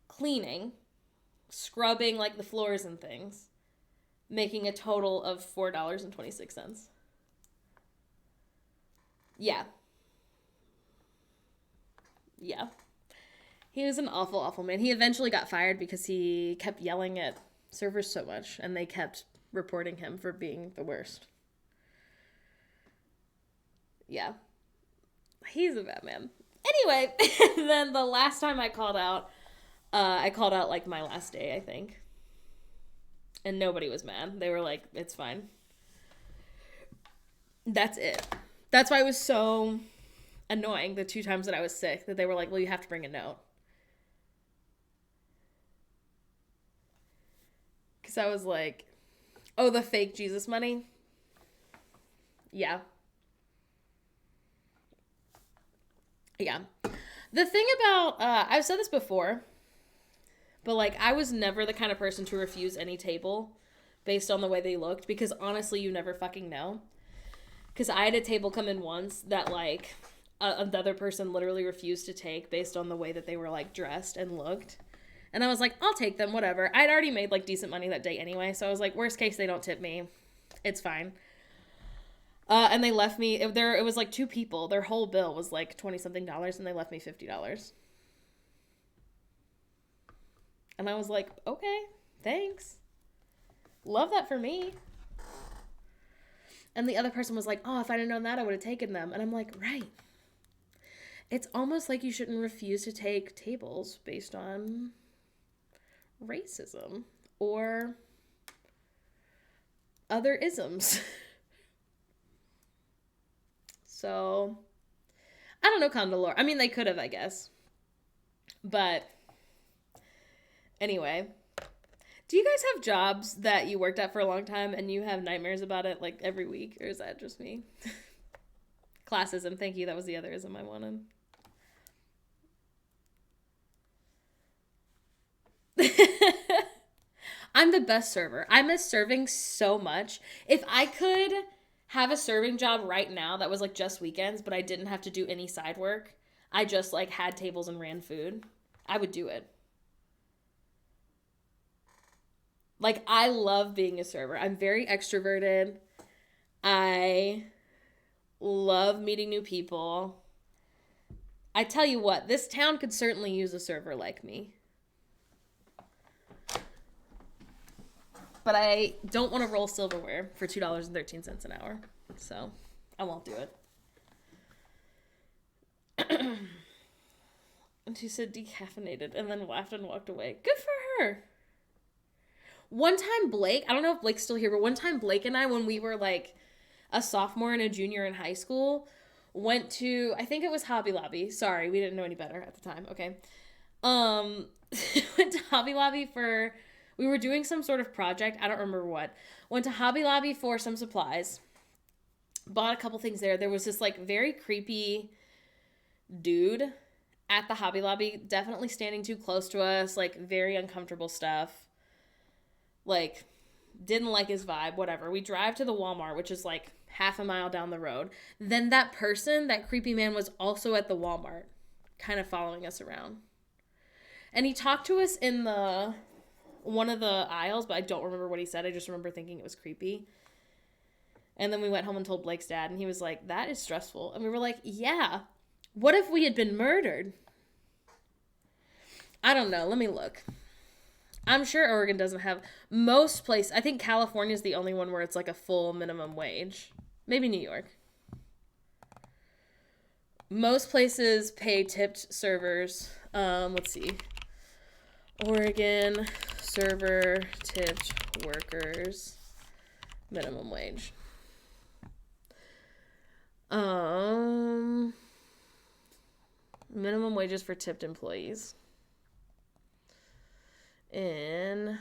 cleaning, scrubbing like the floors and things, making a total of $4.26. Yeah. Yeah. He was an awful, awful man. He eventually got fired because he kept yelling at servers so much, and they kept reporting him for being the worst. Yeah. He's a bad man. Anyway, then the last time I called out like my last day, I think. And nobody was mad. They were like, it's fine. That's it. That's why it was so annoying the 2 times that I was sick, that they were like, well, you have to bring a note. Because I was like, oh, the fake Jesus money? Yeah. Yeah. The thing about, I've said this before, but like, I was never the kind of person to refuse any table based on the way they looked, because honestly, you never fucking know. Because I had a table come in once that like, another person literally refused to take based on the way that they were like dressed and looked. And I was like, I'll take them, whatever. I'd already made like decent money that day anyway, so I was like, worst case, they don't tip me. It's fine. And they left me, it was like 2 people. Their whole bill was like $20-something, and they left me $50. And I was like, okay, thanks. Love that for me. And the other person was like, oh, if I'd have known that, I would have taken them. And I'm like, right. It's almost like you shouldn't refuse to take tables based on racism or other isms. So, I don't know, Condolor. I mean, they could have, I guess. But, anyway. Do you guys have jobs that you worked at for a long time and you have nightmares about it, like, every week? Or is that just me? Classism. Thank you. That was the other ism I wanted. I'm the best server. I miss serving so much. If I could have a serving job right now that was like just weekends, but I didn't have to do any side work, I just like had tables and ran food, I would do it. Like, I love being a server. I'm very extroverted. I love meeting new people. I tell you what, this town could certainly use a server like me. But I don't want to roll silverware for $2.13 an hour. So, I won't do it. And she said decaffeinated and then laughed and walked away. Good for her. One time Blake, I don't know if Blake's still here, but one time Blake and I, when we were like a sophomore and a junior in high school, went to, I think it was Hobby Lobby. Sorry, we didn't know any better at the time. Okay. Went to Hobby Lobby for... We were doing some sort of project. I don't remember what. Went to Hobby Lobby for some supplies. Bought a couple things there. There was this like very creepy dude at the Hobby Lobby. Definitely standing too close to us. Like very uncomfortable stuff. Like didn't like his vibe. Whatever. We drive to the Walmart, which is like half a mile down the road. Then that person, that creepy man, was also at the Walmart. Kind of following us around. And he talked to us in the... one of the aisles, but I don't remember what he said. I just remember thinking it was creepy. And then we went home and told Blake's dad, and he was like, that is stressful. And we were like, yeah. What if we had been murdered? I don't know. Let me look. I'm sure Oregon doesn't have most places. I think California is the only one where it's like a full minimum wage. Maybe New York. Most places pay tipped servers. Let's see. Oregon server tipped workers minimum wage. Minimum wages for tipped employees in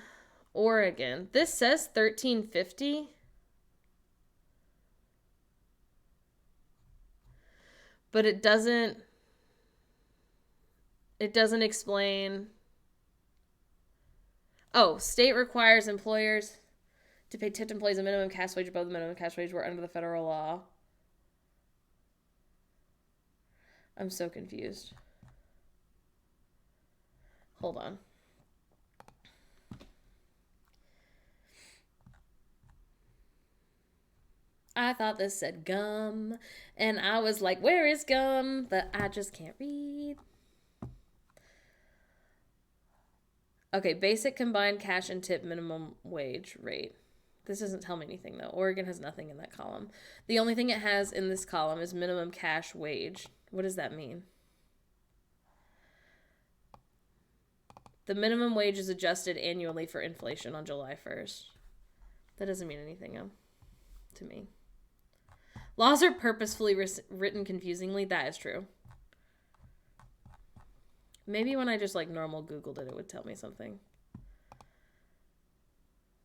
Oregon. This says $13.50. But it doesn't explain. Oh, state requires employers to pay tipped employees a minimum cash wage above the minimum cash wage where under the federal law. I'm so confused. Hold on. I thought this said gum, and I was like, where is gum? But I just can't read. Okay, basic combined cash and tip minimum wage rate. This doesn't tell me anything, though. Oregon has nothing in that column. The only thing it has in this column is minimum cash wage. What does that mean? The minimum wage is adjusted annually for inflation on July 1st. That doesn't mean anything to me. Laws are purposefully written confusingly. That is true. Maybe when I just like normal Googled it, it would tell me something.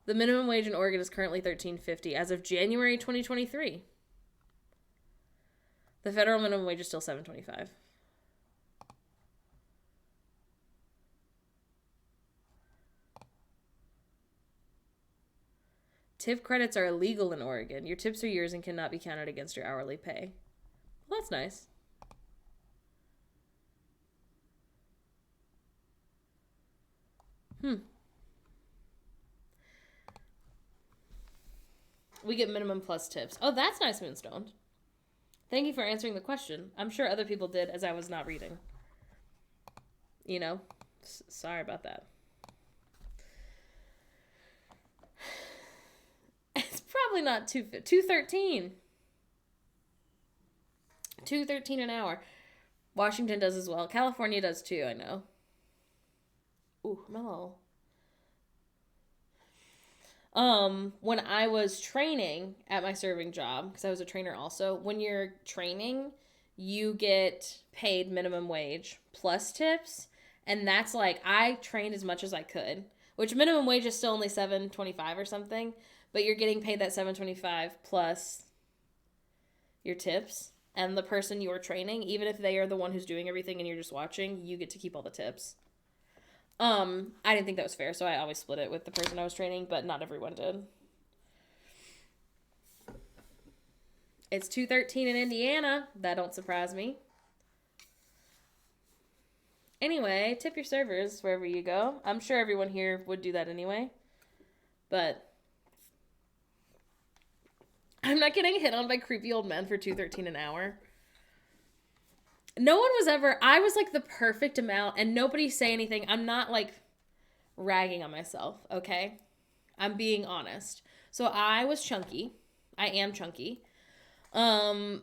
The minimum wage in Oregon is currently $13.50 as of January 2023. The federal minimum wage is still $7.25. Tip credits are illegal in Oregon. Your tips are yours and cannot be counted against your hourly pay. Well, that's nice. We get minimum plus tips. Oh, that's nice, Moonstone. Thank you for answering the question. I'm sure other people did as I was not reading. You know? Sorry about that. It's probably not $2.13. $2.13 an hour. Washington does as well. California does too, I know. Ooh, Mellow. When I was training at my serving job, because I was a trainer also, when you're training, you get paid minimum wage plus tips. And that's like, I trained as much as I could, which minimum wage is still only $7.25 or something, but you're getting paid that $7.25 plus your tips. And the person you are training, even if they are the one who's doing everything and you're just watching, you get to keep all the tips. I didn't think that was fair, so I always split it with the person I was training, but not everyone did. It's $2.13 in Indiana. That don't surprise me. Anyway, tip your servers wherever you go. I'm sure everyone here would do that anyway. But I'm not getting hit on by creepy old men for $2.13 an hour. No one was ever, I was like the perfect amount, and nobody say anything. I'm not like ragging on myself, okay? I'm being honest. So I was chunky. I am chunky. But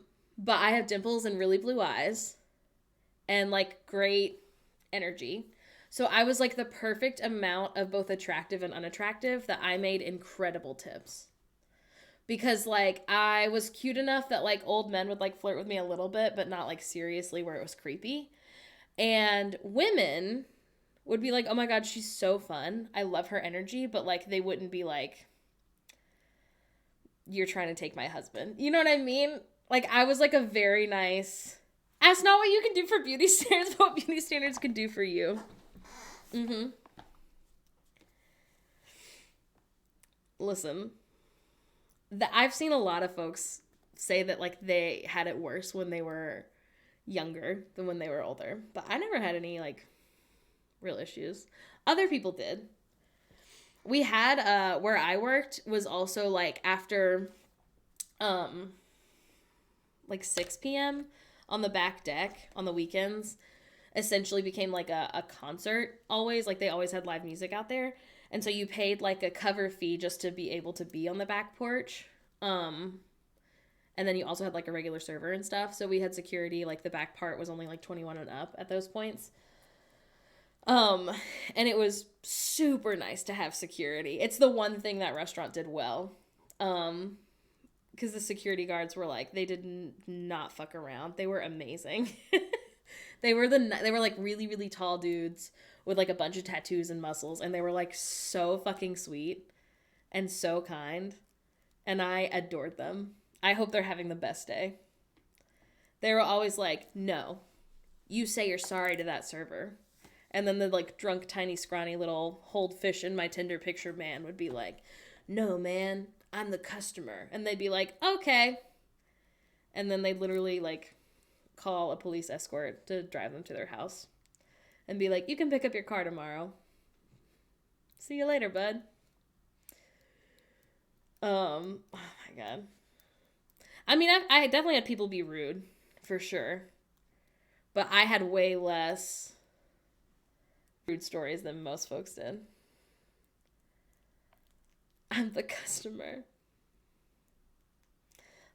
I have dimples and really blue eyes and like great energy. So I was like the perfect amount of both attractive and unattractive that I made incredible tips. Because, like, I was cute enough that, like, old men would, like, flirt with me a little bit, but not, like, seriously where it was creepy. And women would be like, oh, my God, she's so fun. I love her energy. But, like, they wouldn't be like, you're trying to take my husband. You know what I mean? Like, I was, like, a very nice... That's not what you can do for beauty standards, but what beauty standards can do for you. Listen... I've seen a lot of folks say that, like, they had it worse when they were younger than when they were older. But I never had any, like, real issues. Other people did. We had, where I worked was also, like, after, like, 6 p.m. on the back deck on the weekends. essentially became like a concert always. Like they always had live music out there. And so you paid like a cover fee just to be able to be on the back porch. And then you also had like a regular server and stuff. So we had security. Like the back part was only like 21 and up at those points. And it was super nice to have security. It's the one thing that restaurant did well. Because the security guards were like, they did not fuck around. They were amazing. They were like really, really tall dudes with like a bunch of tattoos and muscles. And they were like so fucking sweet and so kind. And I adored them. I hope they're having the best day. They were always like, no, you say you're sorry to that server. And then the like drunk, tiny, scrawny little hold fish in my Tinder picture man would be like, no, man, I'm the customer. And they'd be like, okay. And then they'd literally like call a police escort to drive them to their house and be like, you can pick up your car tomorrow. See you later, bud. Oh my God. I mean, I definitely had people be rude, for sure. But I had way less rude stories than most folks did. I'm the customer.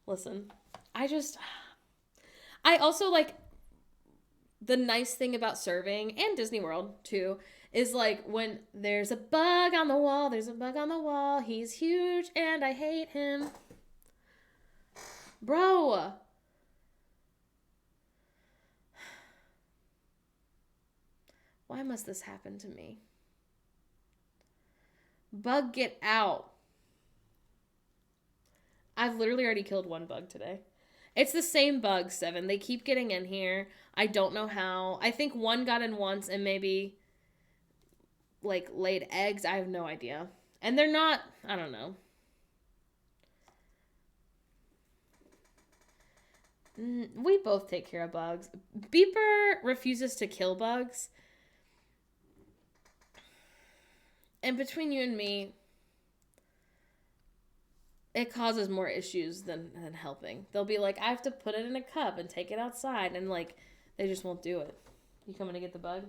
Listen, I also like, the nice thing about serving, and Disney World too, is like when there's a bug on the wall, he's huge and I hate him. Bro. Why must this happen to me? Bug, get out. I've literally already killed one bug today. It's the same bug, Seven. They keep getting in here. I don't know how. I think one got in once and maybe like laid eggs. I have no idea. And they're not, I don't know. We both take care of bugs. Beeper refuses to kill bugs. And between you and me, it causes more issues than helping. They'll be like, I have to put it in a cup and take it outside. And like, they just won't do it. You coming to get the bug?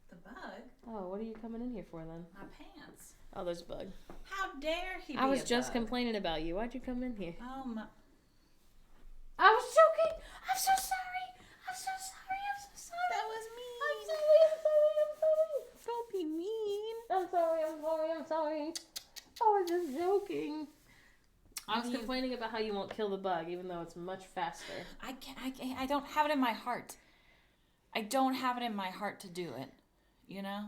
The bug? Oh, what are you coming in here for then? My pants. Oh, there's a bug. How dare he be I was a just bug? complaining about you. Why'd you come in here? Oh my. I was joking. I'm so sorry. I'm so sorry. I'm so sorry. That was me. I'm sorry. Don't be mean. I'm sorry. I was just joking. I was complaining about how you won't kill the bug, even though it's much faster. I don't have it in my heart. I don't have it in my heart to do it. You know?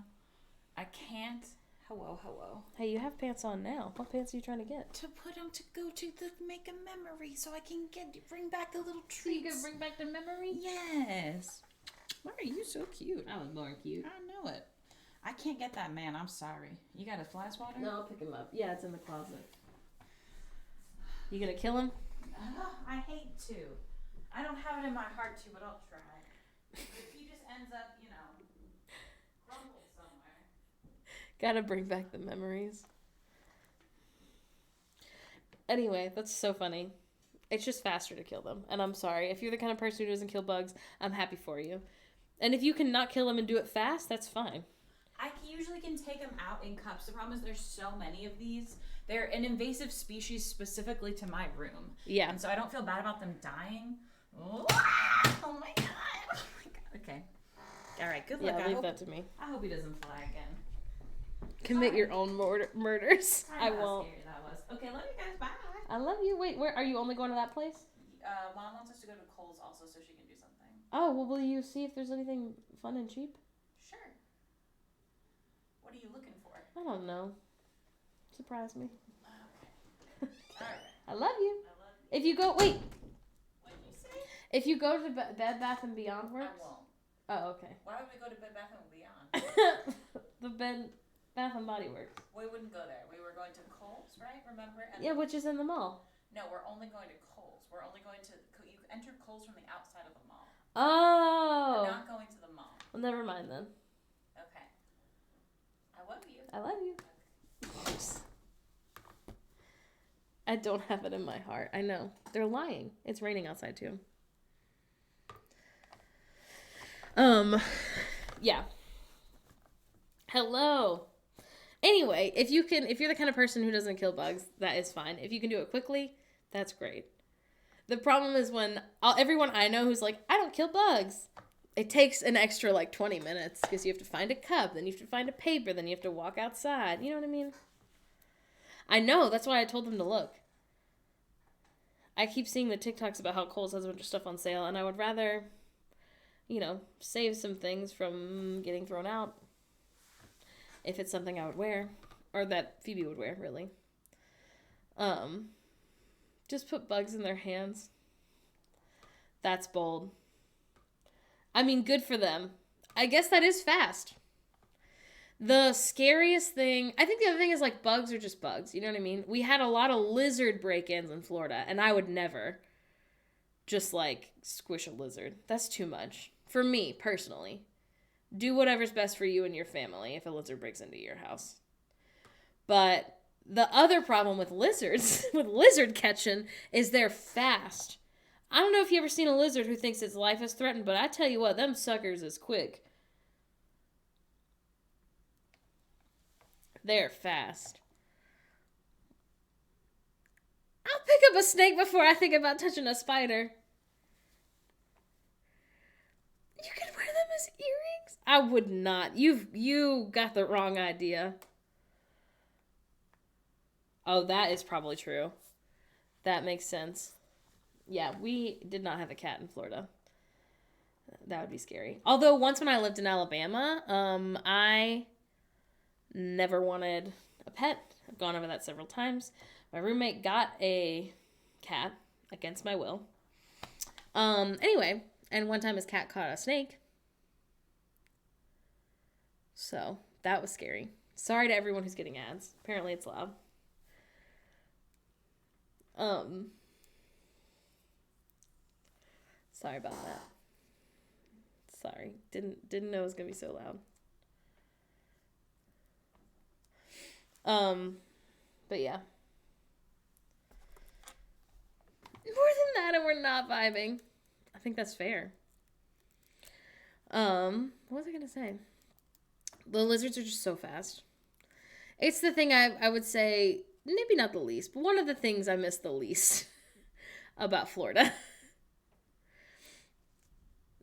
I can't. Hello. Hey, you have pants on now. What pants are you trying to get? To put them to go to make a memory so I can bring back the little treats. So you can bring back the memory? Yes. Why are you so cute? I was born cute. I know it. I can't get that man. I'm sorry. You got a fly swatter? No, I'll pick him up. Yeah, it's in the closet. You gonna kill him? I hate to. I don't have it in my heart to, but I'll try. If he just ends up, crumbled somewhere. Gotta bring back the memories. Anyway, that's so funny. It's just faster to kill them. And I'm sorry. If you're the kind of person who doesn't kill bugs, I'm happy for you. And if you can not kill them and do it fast, that's fine. I usually can take them out in cups. The problem is there's so many of these. They're an invasive species specifically to my room. Yeah. And so I don't feel bad about them dying. Oh my god. Oh my god. Okay. All right. Good luck. Yeah, leave that to me. I hope he doesn't fly again. Commit your own murders. I won't. How scary that was. Okay, love you guys. Bye. I love you. Wait, where are you only going to that place? Mom wants us to go to Kohl's also so she can do something. Oh, well, will you see if there's anything fun and cheap? Sure. What are you looking for? I don't know. Surprise me. Okay. All right. I love you. I love you. If you go, wait. What did you say? If you go to Bed Bath & Beyond works? I won't. Oh, okay. Why would we go to Bed Bath & Beyond? The Bed Bath & Body Works. We wouldn't go there. We were going to Kohl's, right? Remember? And Yeah, which is in the mall. No, we're only going to Kohl's. We're only going to... You enter Kohl's from the outside of the mall. Oh. We're not going to the mall. Well, never mind then. Okay. I love you. I love you. I don't have it in my heart. I know. They're lying. It's raining outside too. Yeah. Hello. Anyway, if you're the kind of person who doesn't kill bugs, that is fine. If you can do it quickly, that's great. The problem is when everyone I know who's like, I don't kill bugs. It takes an extra like 20 minutes because you have to find a cup, then you have to find a paper, then you have to walk outside. You know what I mean? I know. That's why I told them to look. I keep seeing the TikToks about how Kohl's has a bunch of stuff on sale, and I would rather, save some things from getting thrown out if it's something I would wear, or that Phoebe would wear, really. Just put bugs in their hands. That's bold. I mean, good for them. I guess that is fast. The scariest thing, I think the other thing is like bugs are just bugs. You know what I mean? We had a lot of lizard break-ins in Florida, and I would never just like squish a lizard. That's too much. For me, personally. Do whatever's best for you and your family if a lizard breaks into your house. But the other problem with lizards, with lizard catching, is they're fast. I don't know if you ever seen a lizard who thinks its life is threatened, but I tell you what, them suckers is quick. They're fast. I'll pick up a snake before I think about touching a spider. You can wear them as earrings? I would not. You got the wrong idea. Oh, that is probably true. That makes sense. Yeah, we did not have a cat in Florida. That would be scary. Although once when I lived in Alabama, I never wanted a pet. I've gone over that several times. My roommate got a cat against my will. Anyway, and one time his cat caught a snake. So, that was scary. Sorry to everyone who's getting ads. Apparently it's loud. Sorry about that. Sorry. Didn't know it was gonna be so loud. But yeah. More than that, and we're not vibing. I think that's fair. What was I gonna say? The lizards are just so fast. It's the thing I would say, maybe not the least, but one of the things I miss the least about Florida.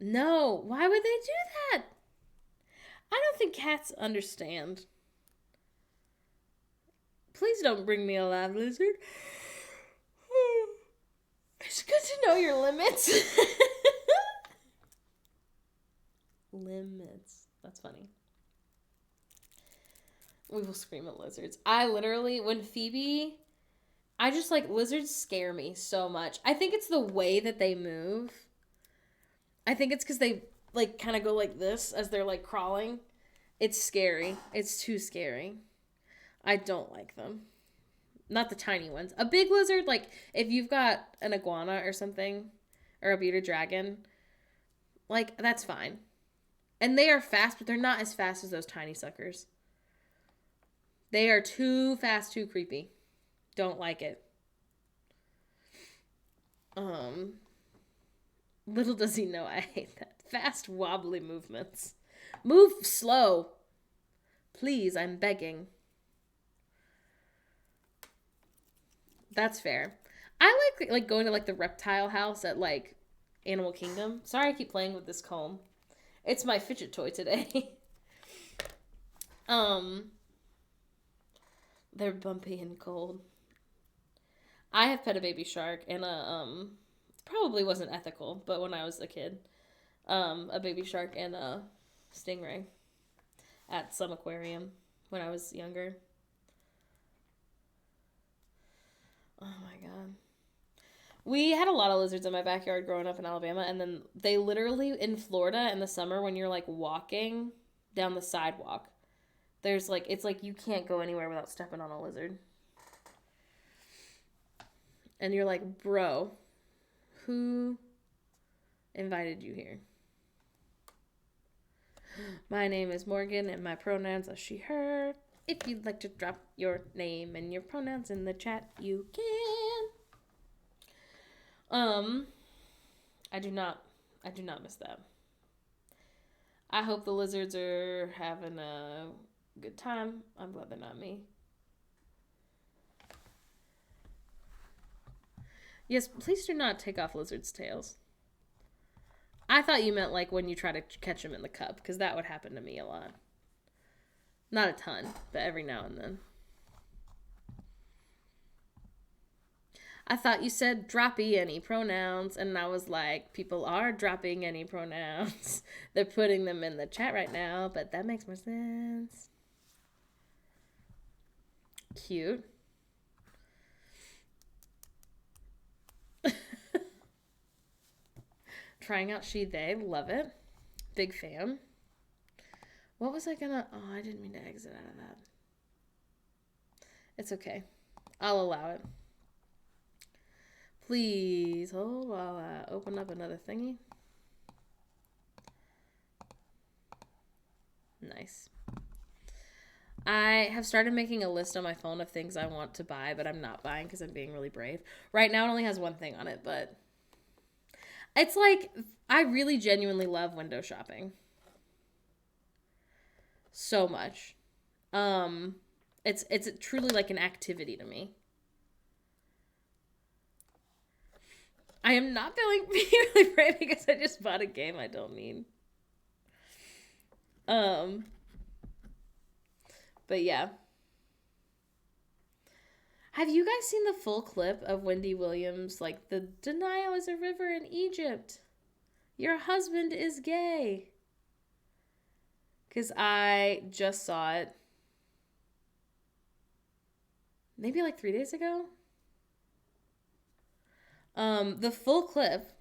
No, why would they do that? I don't think cats understand. Please don't bring me a live lizard. It's good to know your limits. Limits. That's funny. We will scream at lizards. I literally, when Phoebe, I just like, lizards scare me so much. I think it's the way that they move. I think it's because they like kind of go like this as they're like crawling. It's scary. It's too scary. I don't like them. Not the tiny ones. A big lizard, like if you've got an iguana or something, or a bearded dragon, like that's fine. And they are fast, but they're not as fast as those tiny suckers. They are too fast, too creepy. Don't like it. Little does he know I hate that. Fast, wobbly movements. Move slow. Please, I'm begging. That's fair. I like going to like the reptile house at like Animal Kingdom. Sorry I keep playing with this comb. It's my fidget toy today. They're bumpy and cold. I have pet a baby shark and probably wasn't ethical, but when I was a kid, a baby shark and a stingray at some aquarium when I was younger. Oh my god. We had a lot of lizards in my backyard growing up in Alabama, and then they literally, in Florida in the summer when you're like walking down the sidewalk, there's like, it's like you can't go anywhere without stepping on a lizard. And you're like, bro, who invited you here? My name is Morgan and my pronouns are she, her. If you'd like to drop your name and your pronouns in the chat, you can. I do not miss that. I hope the lizards are having a good time. I'm glad they're not me. Yes, please do not take off lizards' tails. I thought you meant like when you try to catch them in the cup, because that would happen to me a lot. Not a ton, but every now and then. I thought you said droppy any pronouns, and I was like, people are dropping any pronouns. They're putting them in the chat right now, but that makes more sense. Cute. Trying out she, they. Love it. Big fan. What was I gonna... Oh, I didn't mean to exit out of that. It's okay. I'll allow it. Please hold while I open up another thingy. Nice. I have started making a list on my phone of things I want to buy, but I'm not buying because I'm being really brave. Right now it only has one thing on it, but it's like, I really genuinely love window shopping. So much. It's truly like an activity to me. I am not feeling really brave because I just bought a game I don't need. But yeah. Have you guys seen the full clip of Wendy Williams, like, the Nile is a river in Egypt? Your husband is gay. Because I just saw it. Maybe like 3 days ago. The full clip,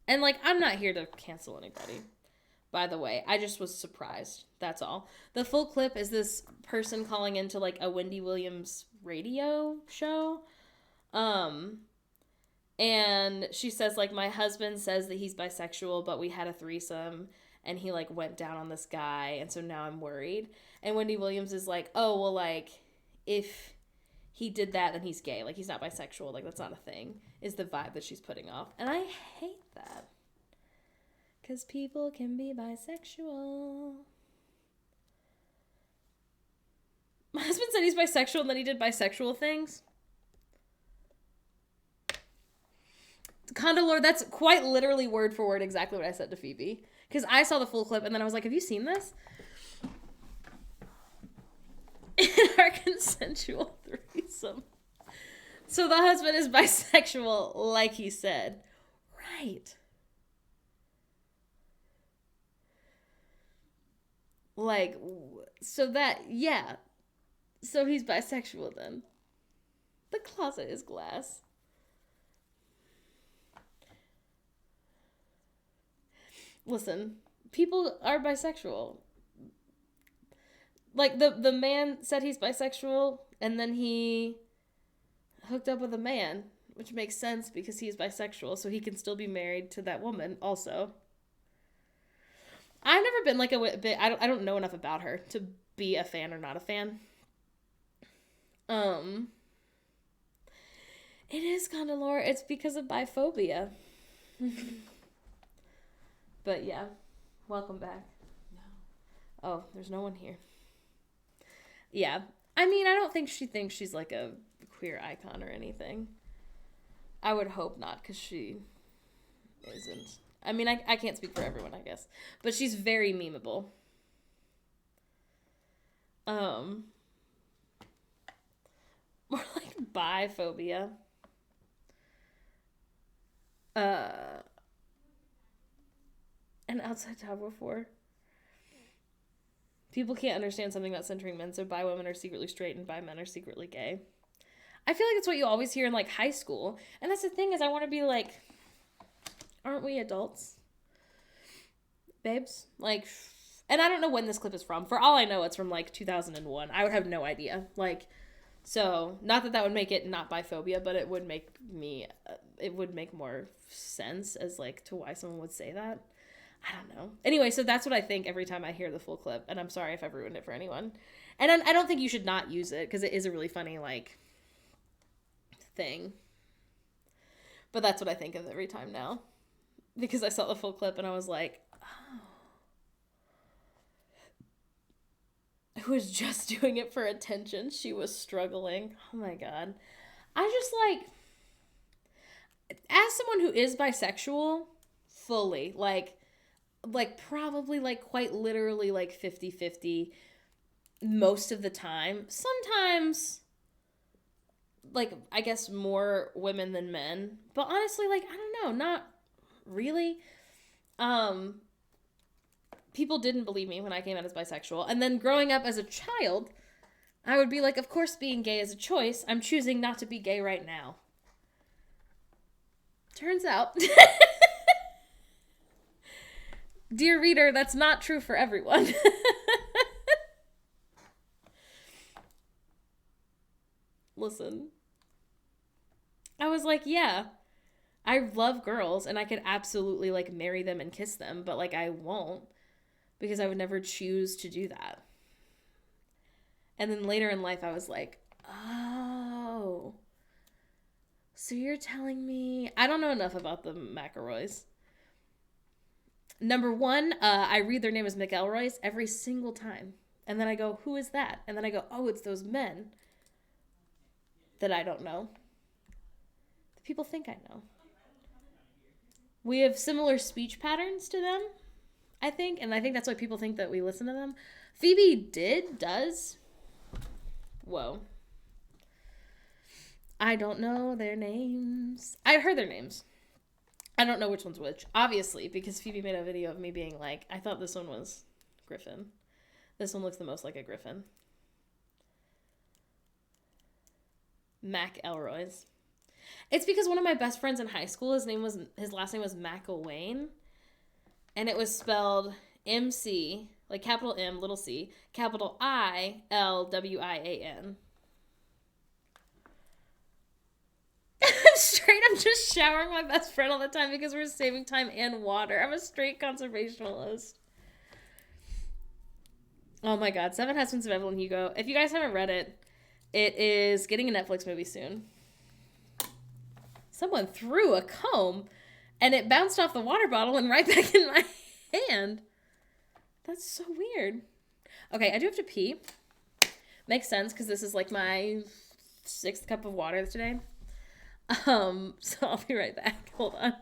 and like, I'm not here to cancel anybody, by the way. I just was surprised. That's all. The full clip is this person calling into like a Wendy Williams radio show. And she says like, my husband says that he's bisexual, but we had a threesome and he like went down on this guy. And so now I'm worried. And Wendy Williams is like, oh, well, like if he did that, then he's gay. Like, he's not bisexual. Like, that's not a thing, is the vibe that she's putting off. And I hate that. Because people can be bisexual. My husband said he's bisexual and then he did bisexual things. Condolor, that's quite literally word for word exactly what I said to Phoebe. Because I saw the full clip and then I was like, have you seen this? In our consensual threesome. So the husband is bisexual, like he said. Right. Like, so that, yeah. So he's bisexual then. The closet is glass. Listen, people are bisexual. Like, the man said he's bisexual, and then he hooked up with a man, which makes sense because he's bisexual, so he can still be married to that woman also. I've never been like I don't know enough about her to be a fan or not a fan. It is kind of lore. It's because of biphobia. But yeah, welcome back. No. Oh, there's no one here. Yeah. I mean, I don't think she thinks she's like a queer icon or anything. I would hope not, because she isn't. I mean, I can't speak for everyone, I guess. But she's very memeable. More like biphobia. And outside top before. People can't understand something about centering men, so bi women are secretly straight and bi men are secretly gay. I feel like it's what you always hear in, like, high school. And that's the thing, is I want to be like, aren't we adults? Babes? Like, and I don't know when this clip is from. For all I know, it's from, like, 2001. I would have no idea. Like, so, not that that would make it not biphobia, but it would make me, it would make more sense as, like, to why someone would say that. I don't know. Anyway, so that's what I think every time I hear the full clip, and I'm sorry if I've ruined it for anyone. And I don't think you should not use it, because it is a really funny, like, thing. But that's what I think of every time now. Because I saw the full clip, and I was like, oh. who was just doing it for attention. She was struggling. Oh my God. I just like, as someone who is bisexual, fully, like probably like quite literally like 50-50 most of the time. Sometimes, like, I guess more women than men. But honestly, like, I don't know, not really. People didn't believe me when I came out as bisexual. And then growing up as a child, I would be like, of course being gay is a choice. I'm choosing not to be gay right now. Turns out, dear reader, that's not true for everyone. Listen. I was like, yeah, I love girls and I could absolutely like marry them and kiss them, but like I won't because I would never choose to do that. And then later in life I was like, oh, so you're telling me I don't know enough about the McElroys. Number one, I read their name as McElroys every single time. And then I go, who is that? And then I go, oh, it's those men that I don't know. The people think I know. We have similar speech patterns to them, I think. And I think that's why people think that we listen to them. Phoebe does. Whoa. I don't know their names. I heard their names. I don't know which one's which, obviously, because Phoebe made a video of me being like, I thought this one was Griffin. This one looks the most like a Griffin. Mac Elroy's. It's because one of my best friends in high school, his last name was McElwain, and it was spelled MC, like capital M, little c, capital ILWIAN. I'm just showering my best friend all the time because we're saving time and water. I'm a straight conservationalist. Oh my God, Seven Husbands of Evelyn Hugo. If you guys haven't read it, it is getting a Netflix movie soon. Someone threw a comb and it bounced off the water bottle and right back in my hand. That's so weird. Okay, I do have to pee. Makes sense because this is like my 6th cup of water today. So I'll be right back. Hold on.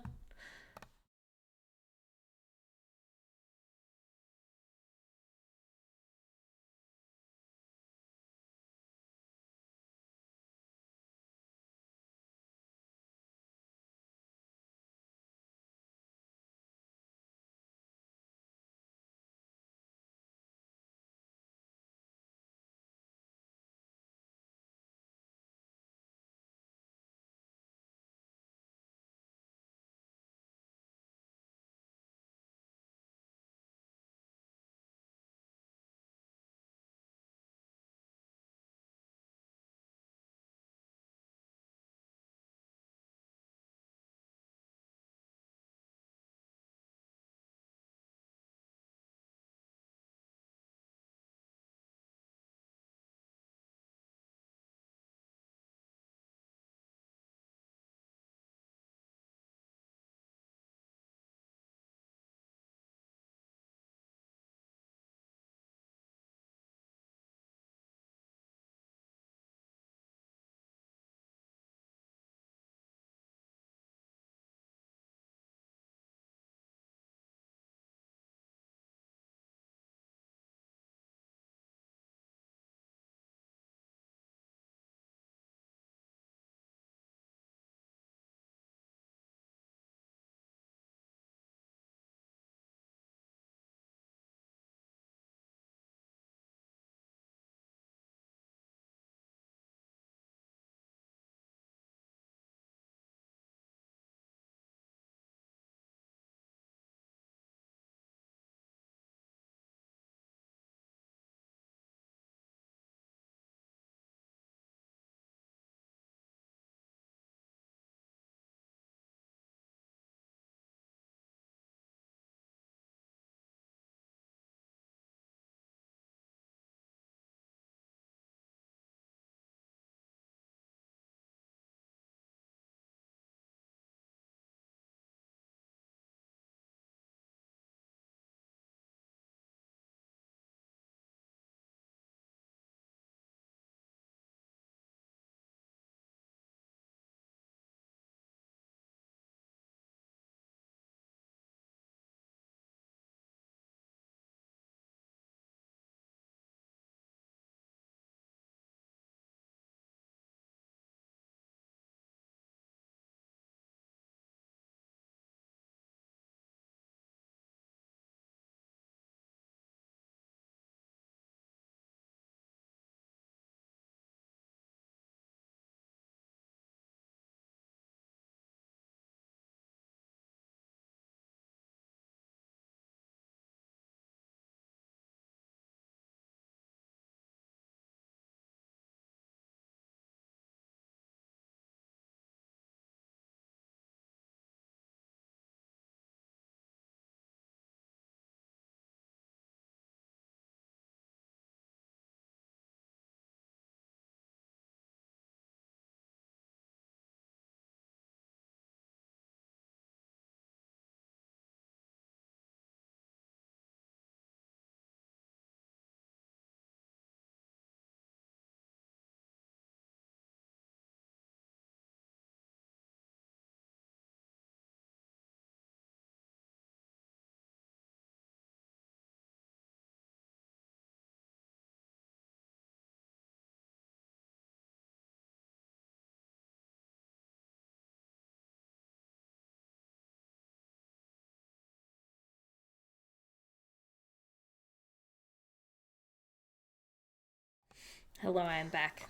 Hello, I am back.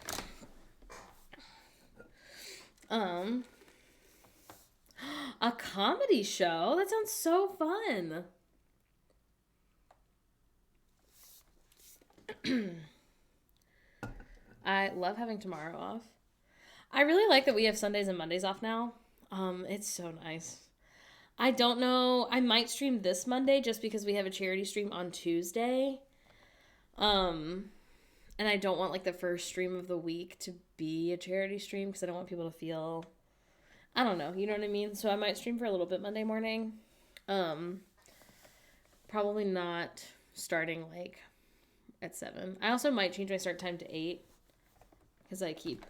A comedy show? That sounds so fun. I love having tomorrow off. I really like that we have Sundays and Mondays off now. It's so nice. I don't know. I might stream this Monday just because we have a charity stream on Tuesday. And I don't want like the first stream of the week to be a charity stream because I don't want people to feel, I don't know, you know what I mean? So I might stream for a little bit Monday morning. Probably not starting like at 7. I also might change my start time to 8 because I keep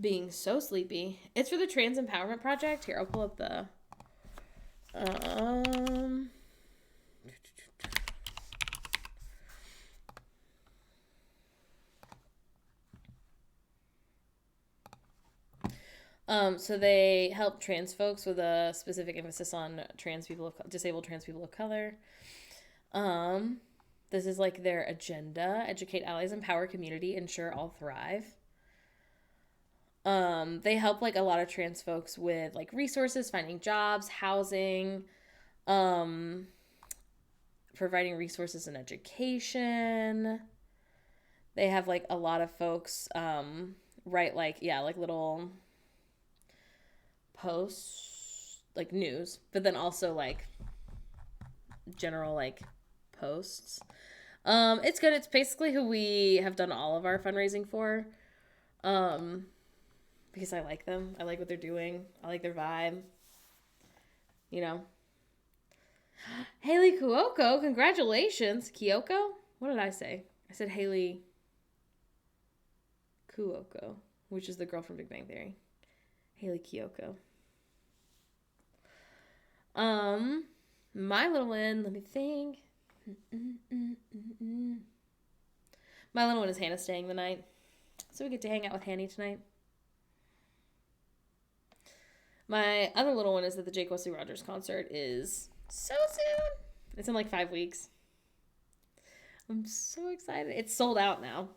being so sleepy. It's for the Trans Empowerment Project. Here, I'll pull up the so they help trans folks with a specific emphasis on disabled trans people of color. This is like their agenda: educate allies, empower community, ensure all thrive. They help like a lot of trans folks with like resources, finding jobs, housing, providing resources and education. They have like a lot of folks write like little posts, like news, but then also like general like posts. It's good. It's basically who we have done all of our fundraising for. Because I like them. I like what they're doing. I like their vibe. You know. Haley Cuoco, congratulations. Kyoko? What did I say? I said Haley Cuoco, which is the girl from Big Bang Theory. Haley Kyoko. My little one, let me think. My little one is Hannah staying the night. So we get to hang out with Hanny tonight. My other little one is that the Jake Wesley Rogers concert is so soon. It's in like 5 weeks. I'm so excited. It's sold out now.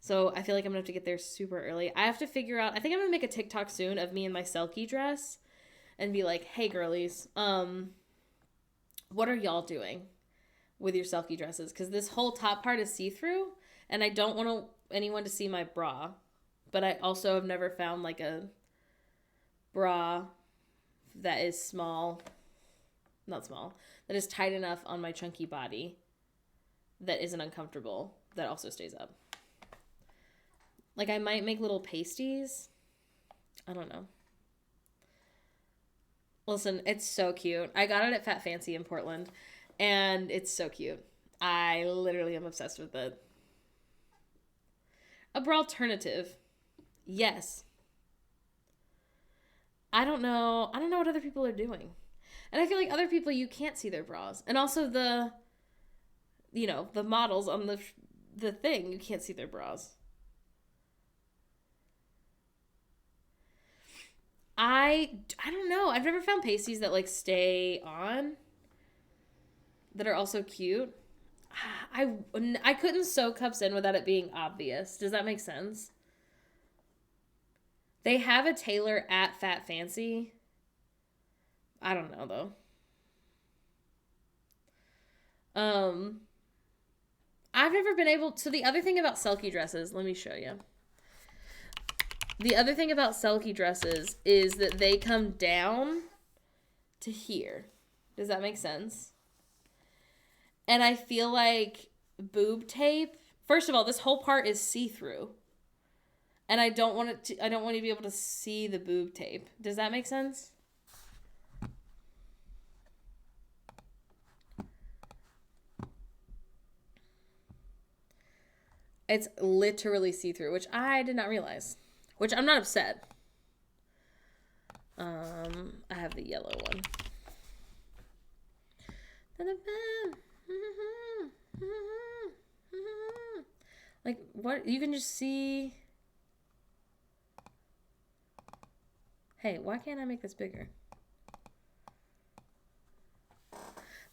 So I feel like I'm going to have to get there super early. I have to figure out, I think I'm going to make a TikTok soon of me in my Selkie dress and be like, hey girlies, what are y'all doing with your Selkie dresses? Because this whole top part is see-through and I don't want anyone to see my bra. But I also have never found like a bra that is that is tight enough on my chunky body that isn't uncomfortable, that also stays up. Like I might make little pasties. I don't know. Listen, it's so cute. I got it at Fat Fancy in Portland and it's so cute. I literally am obsessed with it. A bra alternative. Yes. I don't know what other people are doing. And I feel like other people, you can't see their bras. And also the models on the thing, you can't see their bras. I don't know. I've never found pasties that like stay on that are also cute. I couldn't sew cups in without it being obvious. Does that make sense? They have a tailor at Fat Fancy. I don't know though. I've never been able to. The other thing about Selkie dresses, let me show you. The other thing about Selkie dresses is that they come down to here. Does that make sense? And I feel like boob tape. First of all, this whole part is see-through. And I don't want you to be able to see the boob tape. Does that make sense? It's literally see-through, which I did not realize. Which I'm not upset. I have the yellow one. Like, what? You can just see... Hey, why can't I make this bigger?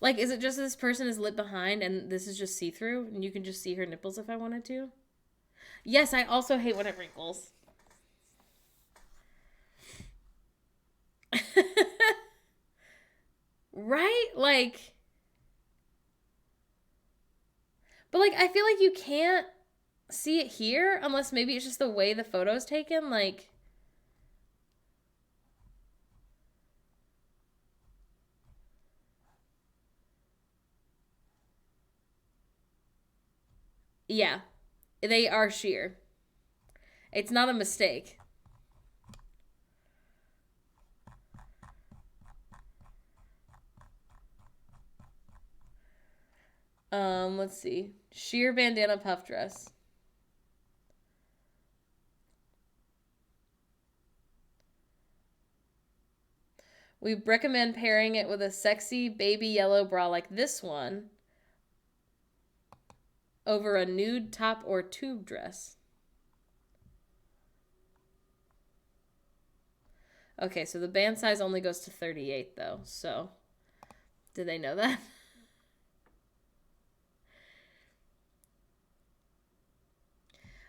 Like, is it just this person is lit behind and this is just see-through? And you can just see her nipples if I wanted to? Yes, I also hate when it wrinkles. Right? Like, but like, I feel like you can't see it here unless maybe it's just the way the photo's taken. Like, yeah, they are sheer. It's not a mistake. Let's see. Sheer bandana puff dress. We recommend pairing it with a sexy baby yellow bra like this one over a nude top or tube dress. Okay, so the band size only goes to 38 though, so did they know that?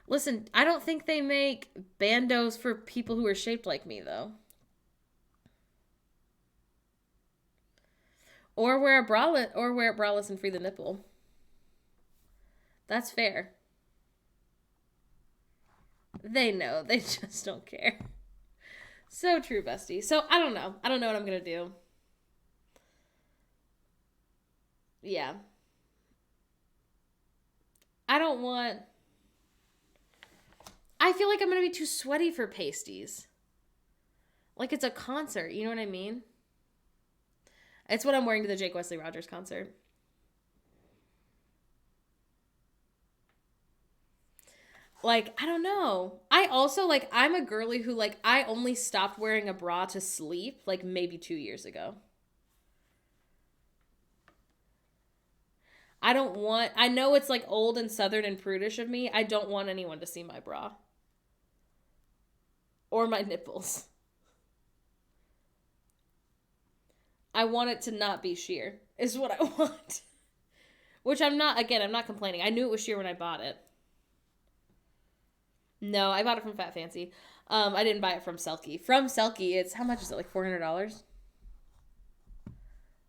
Listen, I don't think they make bandos for people who are shaped like me though. Or wear a bralette, or wear it braless and free the nipple. That's fair. They know. They just don't care. So true, bestie. So I don't know. I don't know what I'm going to do. Yeah. I don't want... I feel like I'm going to be too sweaty for pasties. Like it's a concert. You know what I mean? It's what I'm wearing to the Jake Wesley Rogers concert. Like, I don't know. I also, like, I'm a girly who, like, I only stopped wearing a bra to sleep, like, maybe 2 years ago. I don't want... I know it's, like, old and southern and prudish of me. I don't want anyone to see my bra. Or my nipples. I want it to not be sheer, is what I want. Which I'm not, again, I'm not complaining. I knew it was sheer when I bought it. No, I bought it from Fat Fancy. I didn't buy it from Selkie. From Selkie, it's, how much is it, like $400?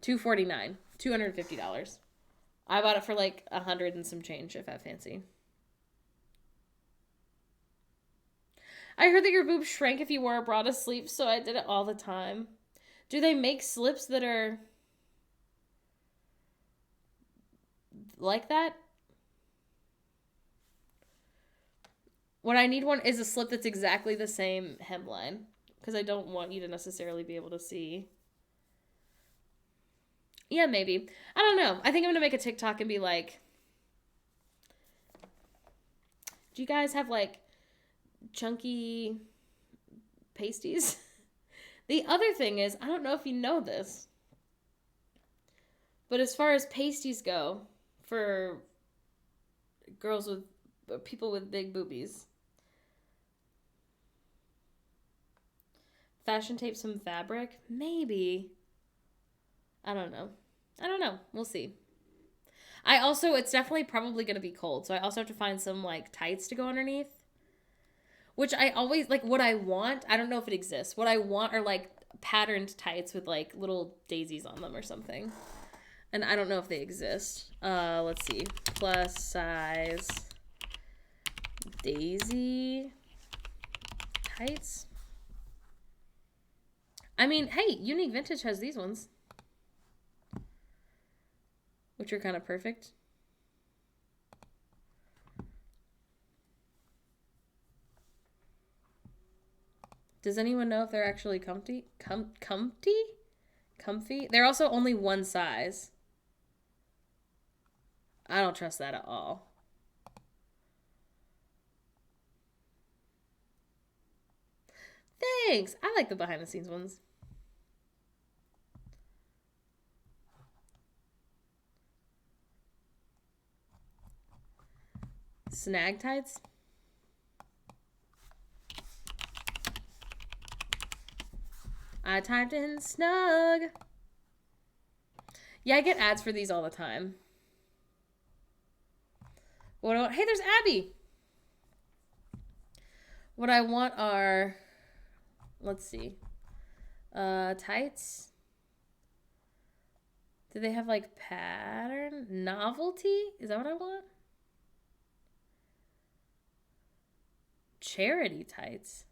$249. $250. I bought it for like 100 and some change at Fat Fancy. I heard that your boobs shrank if you wore a bra to sleep, so I did it all the time. Do they make slips that are like that? What I need one is a slip that's exactly the same hemline, because I don't want you to necessarily be able to see. Yeah, maybe. I don't know. I think I'm going to make a TikTok and be like, do you guys have like chunky pasties? The other thing is, I don't know if you know this, but as far as pasties go, for girls with, people with big boobies, fashion tape some fabric? Maybe. I don't know. We'll see. I also, it's definitely probably going to be cold, so I also have to find some, like, tights to go underneath. Which I always, like, what I want, I don't know if it exists. What I want are, like, patterned tights with, like, little daisies on them or something. And I don't know if they exist. Let's see. Plus size daisy tights. I mean, hey, Unique Vintage has these ones. Which are kind of perfect. Does anyone know if they're actually comfy? Comfy? They're also only one size. I don't trust that at all. Thanks. I like the behind the scenes ones. Snag tights. I typed in snug. Yeah, I get ads for these all the time. What about, hey, there's Abby. What I want are, let's see, tights. Do they have like pattern? Novelty? Is that what I want? Charity tights.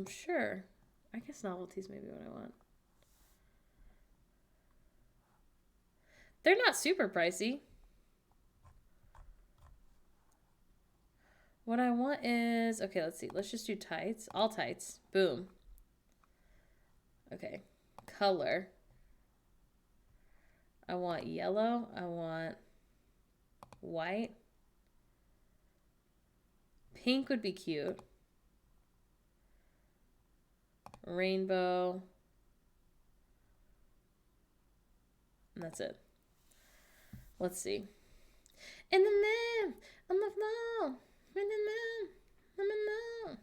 Sure. I guess novelties maybe what I want. They're not super pricey. What I want is, okay, let's see. Let's just do tights. All tights. Boom. Okay. Color. I want yellow. I want white. Pink would be cute. Rainbow. And that's it. Let's see. In the moon, on the floor, in the moon, on the moon.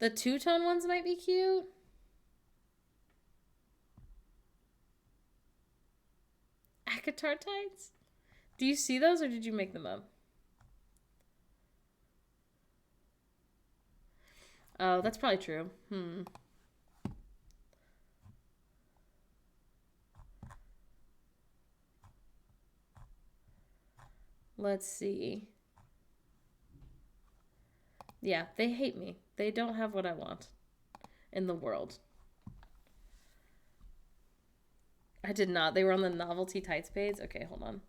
The two-tone ones might be cute. Akatar tights? Do you see those or did you make them up? Oh, that's probably true. Let's see. Yeah, they hate me. They don't have what I want in the world. I did not. They were on the novelty tights page. Okay, hold on.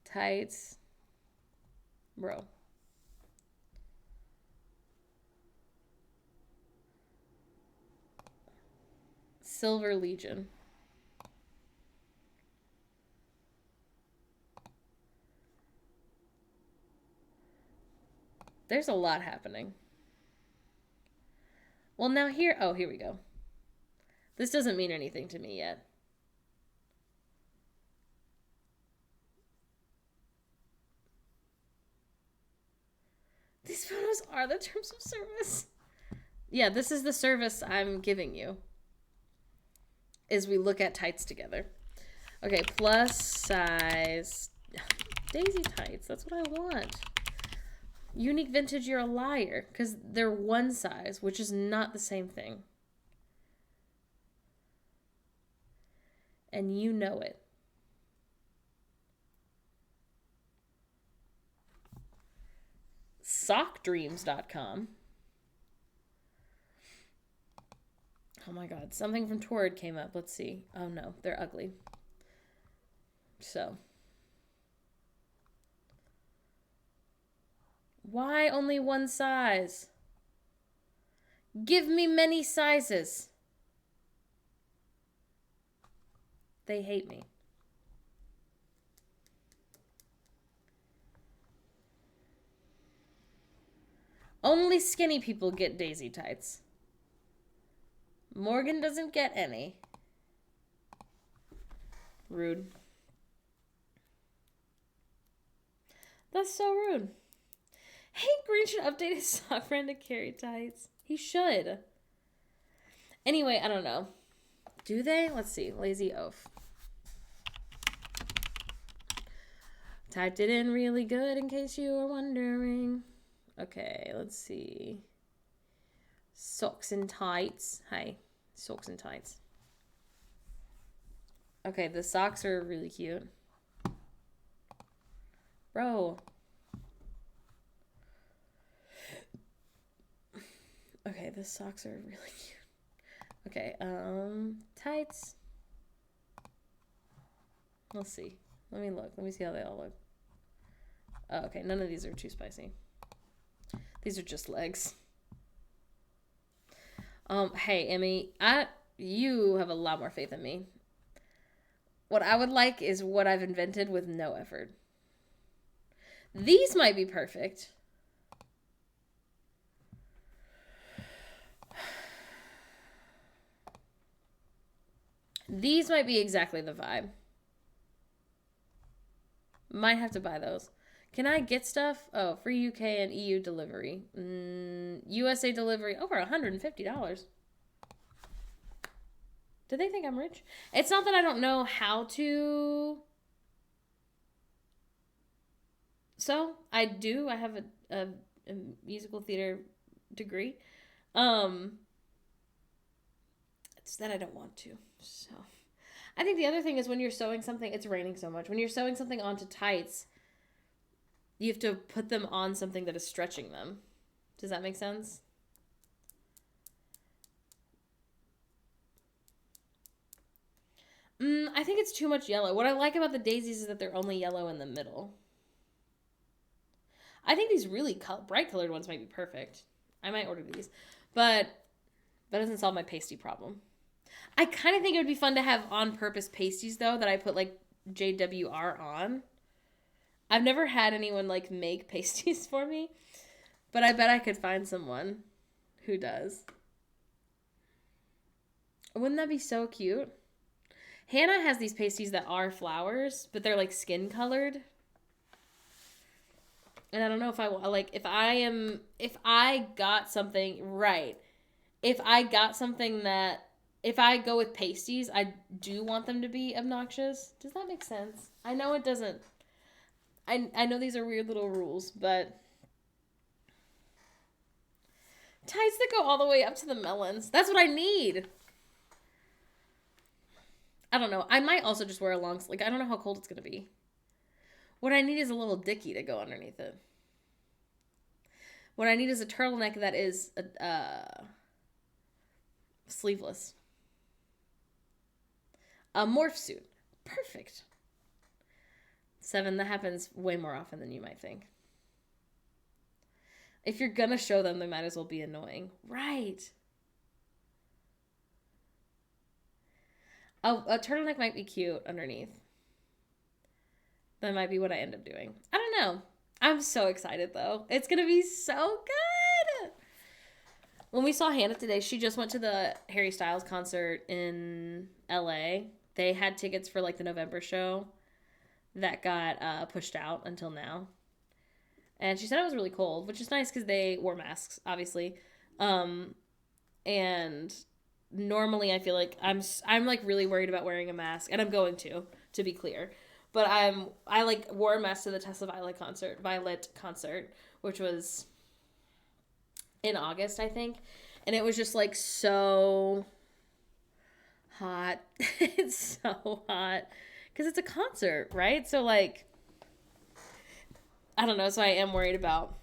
Tights. Bro. Silver Legion. There's a lot happening. Well, now here we go. This doesn't mean anything to me yet. These photos are the terms of service. Yeah, this is the service I'm giving you. Is we look at tights together. Okay, plus size. Daisy tights, that's what I want. Unique vintage, you're a liar. Because they're one size, which is not the same thing. And you know it. Sockdreams.com. Oh my god, something from Torrid came up. Let's see. Oh no, they're ugly. So. Why only one size? Give me many sizes. They hate me. Only skinny people get daisy tights. Morgan doesn't get any. Rude. That's so rude. Hey, Green should update his sock brand to carry tights. He should. Anyway, I don't know. Do they? Let's see. Lazy oaf. Typed it in really good in case you were wondering. Okay, let's see. Socks and tights. Hi. Socks and tights. Okay, the socks are really cute. Bro. Okay, the socks are really cute. Okay, tights. Let's see. Let me look. Let me see how they all look. Oh, okay, none of these are too spicy. These are just legs. Hey, Emmy, you have a lot more faith in me. What I would like is what I've invented with no effort. These might be perfect. These might be exactly the vibe. Might have to buy those. Can I get stuff? Oh, free UK and EU delivery. USA delivery over $150. Do they think I'm rich? It's not that I don't know how to So I do. I have a musical theater degree. It's that I don't want to. So I think the other thing is when you're sewing something, it's raining so much. When you're sewing something onto tights, you have to put them on something that is stretching them. Does that make sense? I think it's too much yellow. What I like about the daisies is that they're only yellow in the middle. I think these really bright colored ones might be perfect. I might order these. But that doesn't solve my pasty problem. I kind of think it would be fun to have on-purpose pasties, though, that I put, like, JWR on. I've never had anyone, like, make pasties for me. But I bet I could find someone who does. Wouldn't that be so cute? Hannah has these pasties that are flowers, but they're, like, skin-colored. And I don't know if if I got something, right. If I got something that, if I go with pasties, I do want them to be obnoxious. Does that make sense? I know it doesn't. I know these are weird little rules, but tights that go all the way up to the melons. That's what I need. I don't know. I might also just wear a long sleeve. I don't know how cold it's going to be. What I need is a little dickie to go underneath it. What I need is a turtleneck that is sleeveless. A morph suit. Perfect. 7, that happens way more often than you might think. If you're going to show them, they might as well be annoying. Right. A turtleneck might be cute underneath. That might be what I end up doing. I don't know. I'm so excited, though. It's going to be so good. When we saw Hannah today, she just went to the Harry Styles concert in LA. They had tickets for, like, the November show that got pushed out until now. And she said it was really cold, which is nice because they wore masks, obviously. And normally I feel like I'm like really worried about wearing a mask, and I'm going to be clear. But I like wore a mask to the Tessa Violet concert, which was in August, I think. And it was just like so hot. It's so hot. Because it's a concert, right? So like, I don't know. So I am worried about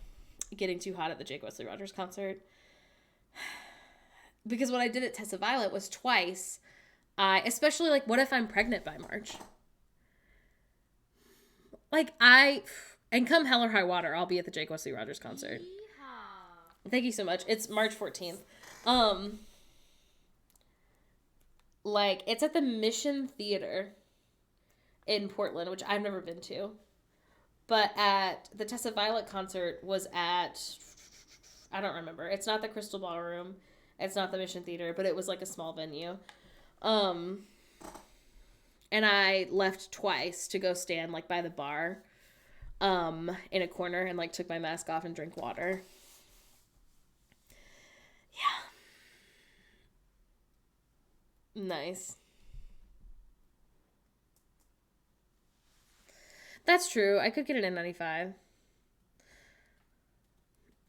getting too hot at the Wesley Rogers concert. Because what I did at Tessa Violet was twice. Especially like, what if I'm pregnant by March? Like and come hell or high water, I'll be at the Wesley Rogers concert. Yeehaw. Thank you so much. It's March 14th. Like, it's at the Mission Theater in Portland, which I've never been to. But at the Tessa Violet concert was at, I don't remember. It's not the Crystal Ballroom. It's not the Mission Theater, but it was like a small venue. And I left twice to go stand like by the bar, in a corner, and like took my mask off and drank water. Yeah. Nice. That's true. I could get an N95.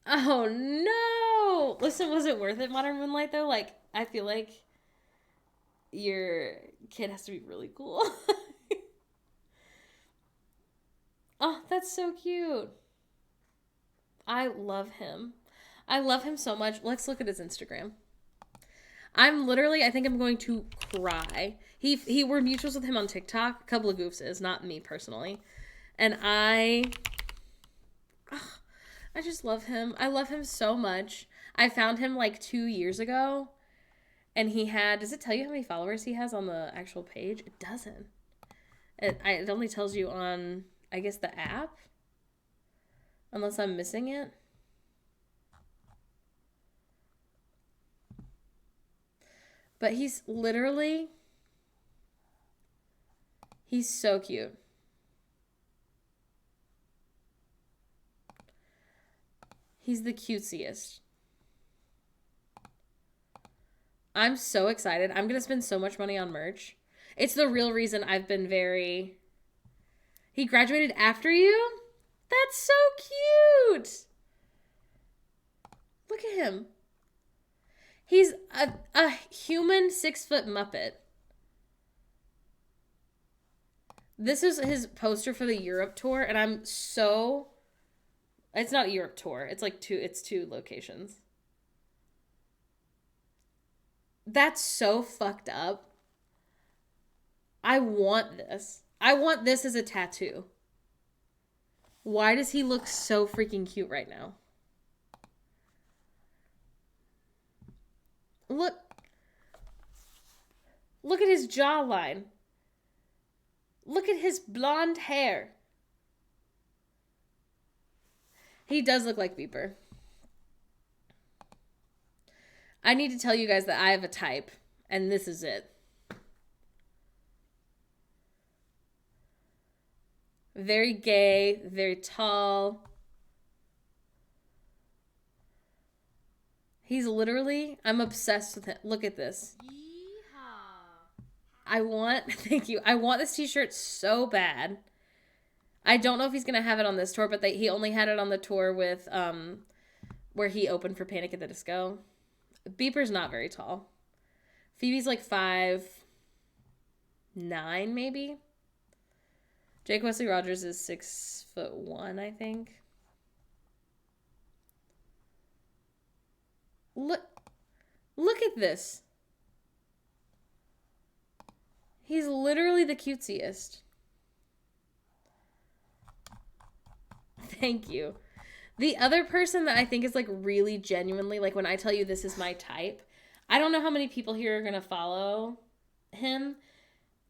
Oh no! Listen, was it worth it, Modern Moonlight, though? Like, I feel like your kid has to be really cool. Oh, that's so cute. I love him. I love him so much. Let's look at his Instagram. I think I'm going to cry. We're mutuals with him on TikTok. A couple of goofses, not me personally. And I just love him. I love him so much. I found him like 2 years ago. And does it tell you how many followers he has on the actual page? It doesn't. It only tells you on, I guess, the app. Unless I'm missing it. But he's so cute. He's the cutesiest. I'm so excited. I'm going to spend so much money on merch. It's the real reason I've been He graduated after you? That's so cute. Look at him. He's a human 6-foot Muppet. This is his poster for the Europe tour, and I'm so... It's not a Europe tour. It's like two locations. That's so fucked up. I want this. I want this as a tattoo. Why does he look so freaking cute right now? Look at his jawline. Look at his blonde hair. He does look like Beeper. I need to tell you guys that I have a type, and this is it. Very gay, very tall. He's literally, I'm obsessed with him. Look at this. Thank you. I want this t-shirt so bad. I don't know if he's going to have it on this tour, but he only had it on the tour with, where he opened for Panic at the Disco. Beeper's not very tall. Phoebe's like 5'9", maybe. Jake Wesley Rogers is 6'1", I think. Look at this. He's literally the cutesiest. Thank you. The other person that I think is like really genuinely, like when I tell you this is my type, I don't know how many people here are going to follow him.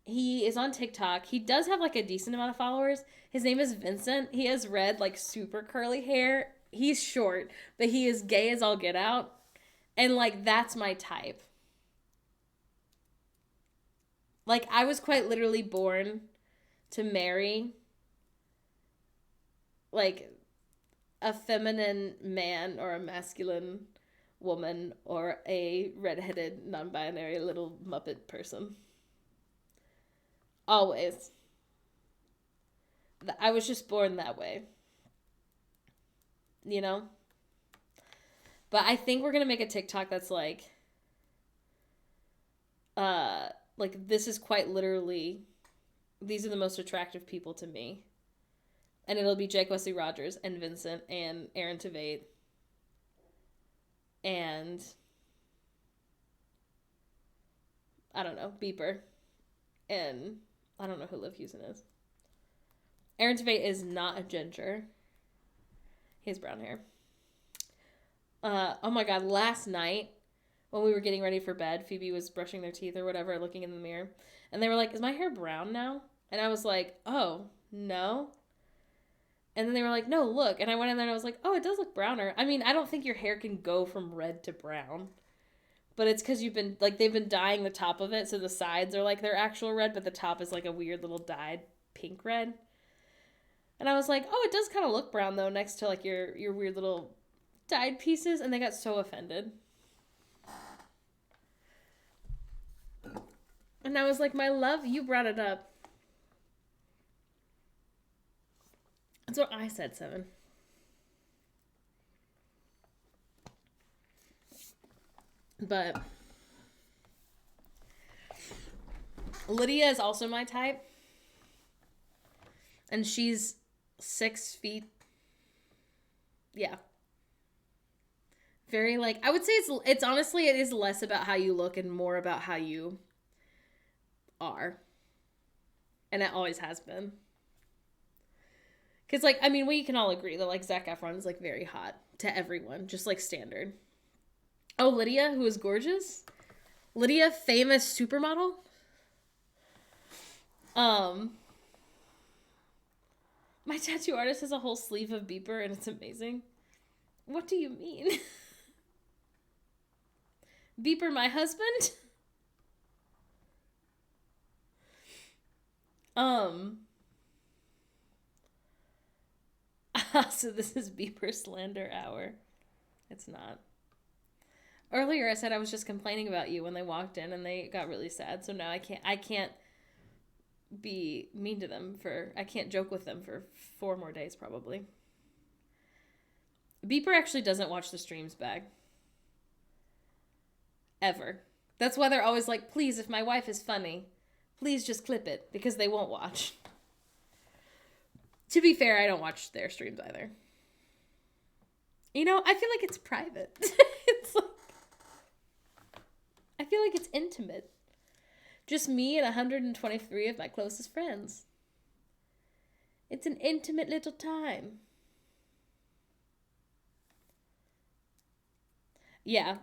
He is on TikTok. He does have like a decent amount of followers. His name is Vincent. He has red, like super curly hair. He's short, but he is gay as all get out. And like, that's my type. Like, I was quite literally born to marry like a feminine man or a masculine woman or a redheaded, non-binary little Muppet person. Always. I was just born that way. You know? But I think we're going to make a TikTok that's like, this is quite literally, these are the most attractive people to me. And it'll be Jake Wesley Rogers and Vincent and Aaron Tveit. And I don't know, Beeper. And I don't know who Liv Hewson is. Aaron Tveit is not a ginger. He has brown hair. Oh my god, last night when we were getting ready for bed, Phoebe was brushing their teeth or whatever, looking in the mirror. And they were like, is my hair brown now? And I was like, oh, no. And then they were like, no, look. And I went in there and I was like, oh, it does look browner. I mean, I don't think your hair can go from red to brown. But it's because they've been dyeing the top of it. So the sides are like their actual red, but the top is like a weird little dyed pink red. And I was like, oh, it does kind of look brown though, next to like your weird little dyed pieces. And they got so offended. And I was like, my love, you brought it up. That's what I said, 7. But Lydia is also my type. And she's 6 feet. Yeah. Very like, I would say it's honestly, it is less about how you look and more about how you are. And it always has been. Because, like, I mean, we can all agree that, like, Zac Efron is, like, very hot to everyone. Just, like, standard. Oh, Lydia, who is gorgeous. Lydia, famous supermodel. My tattoo artist has a whole sleeve of Beeper, and it's amazing. What do you mean? Beeper, my husband? So this is Beeper slander hour. It's not. Earlier I said I was just complaining about you when they walked in and they got really sad. So now I can't be mean to them I can't joke with them for 4 more days probably. Beeper actually doesn't watch the streams back. Ever. That's why they're always like, please, if my wife is funny, please just clip it, because they won't watch. To be fair, I don't watch their streams either. You know, I feel like it's private. It's like, I feel like it's intimate. Just me and 123 of my closest friends. It's an intimate little time. Yeah.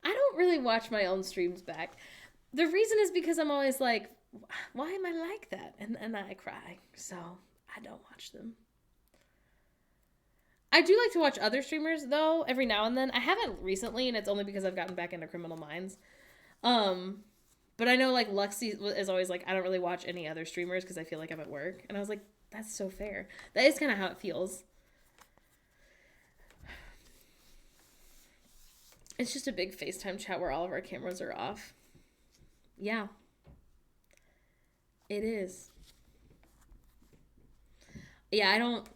I don't really watch my own streams back. The reason is because I'm always like, why am I like that? And I cry. So I don't watch them. I do like to watch other streamers, though, every now and then. I haven't recently, and it's only because I've gotten back into Criminal Minds. But I know, like, Luxie is always like, I don't really watch any other streamers because I feel like I'm at work. And I was like, that's so fair. That is kind of how it feels. It's just a big FaceTime chat where all of our cameras are off. Yeah. It is. Yeah, I don't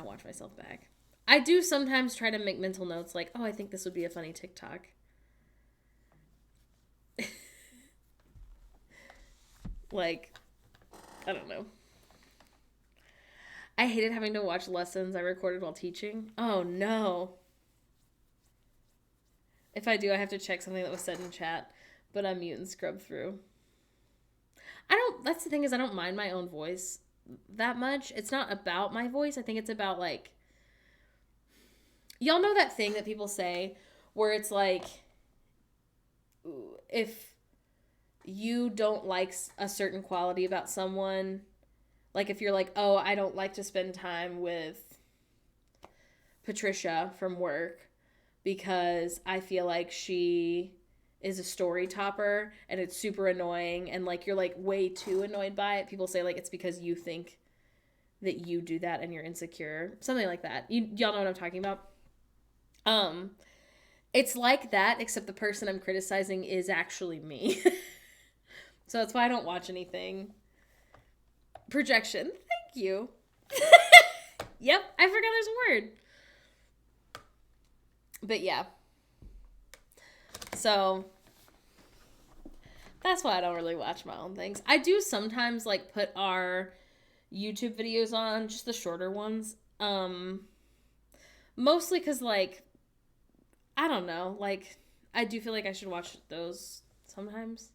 watch myself back. I do sometimes try to make mental notes like, oh, I think this would be a funny TikTok. Like, I don't know. I hated having to watch lessons I recorded while teaching. Oh, no. If I do, I have to check something that was said in chat, but I mute and scrub through. That's the thing is I don't mind my own voice that much. It's not about my voice. I think it's about, like, y'all know that thing that people say where it's like, if you don't like a certain quality about someone, like if you're like, oh, I don't like to spend time with Patricia from work because I feel like she is a story topper and it's super annoying and like you're like way too annoyed by it. People say like it's because you think that you do that and you're insecure. Something like that. Y'all know what I'm talking about? It's like that, except the person I'm criticizing is actually me. So that's why I don't watch anything. Projection. Thank you. Yep, I forgot there's a word. But yeah. So that's why I don't really watch my own things. I do sometimes like put our YouTube videos on, just the shorter ones. Mostly because like, I don't know, like I do feel like I should watch those sometimes.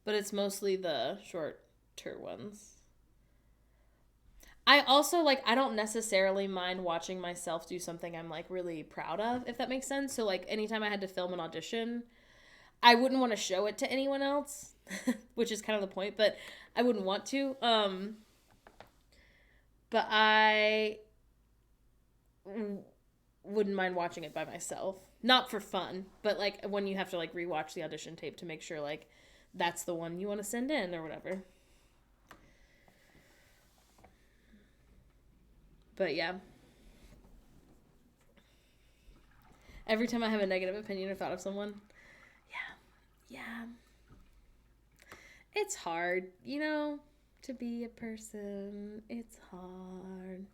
But it's mostly the shorter ones. I also, like, I don't necessarily mind watching myself do something I'm, like, really proud of, if that makes sense. So, like, anytime I had to film an audition, I wouldn't want to show it to anyone else, which is kind of the point, but I wouldn't want to. But I wouldn't mind watching it by myself. Not for fun, but, like, when you have to, like, rewatch the audition tape to make sure, like, that's the one you want to send in or whatever. But yeah. Every time I have a negative opinion or thought of someone, yeah. It's hard, you know, to be a person. It's hard.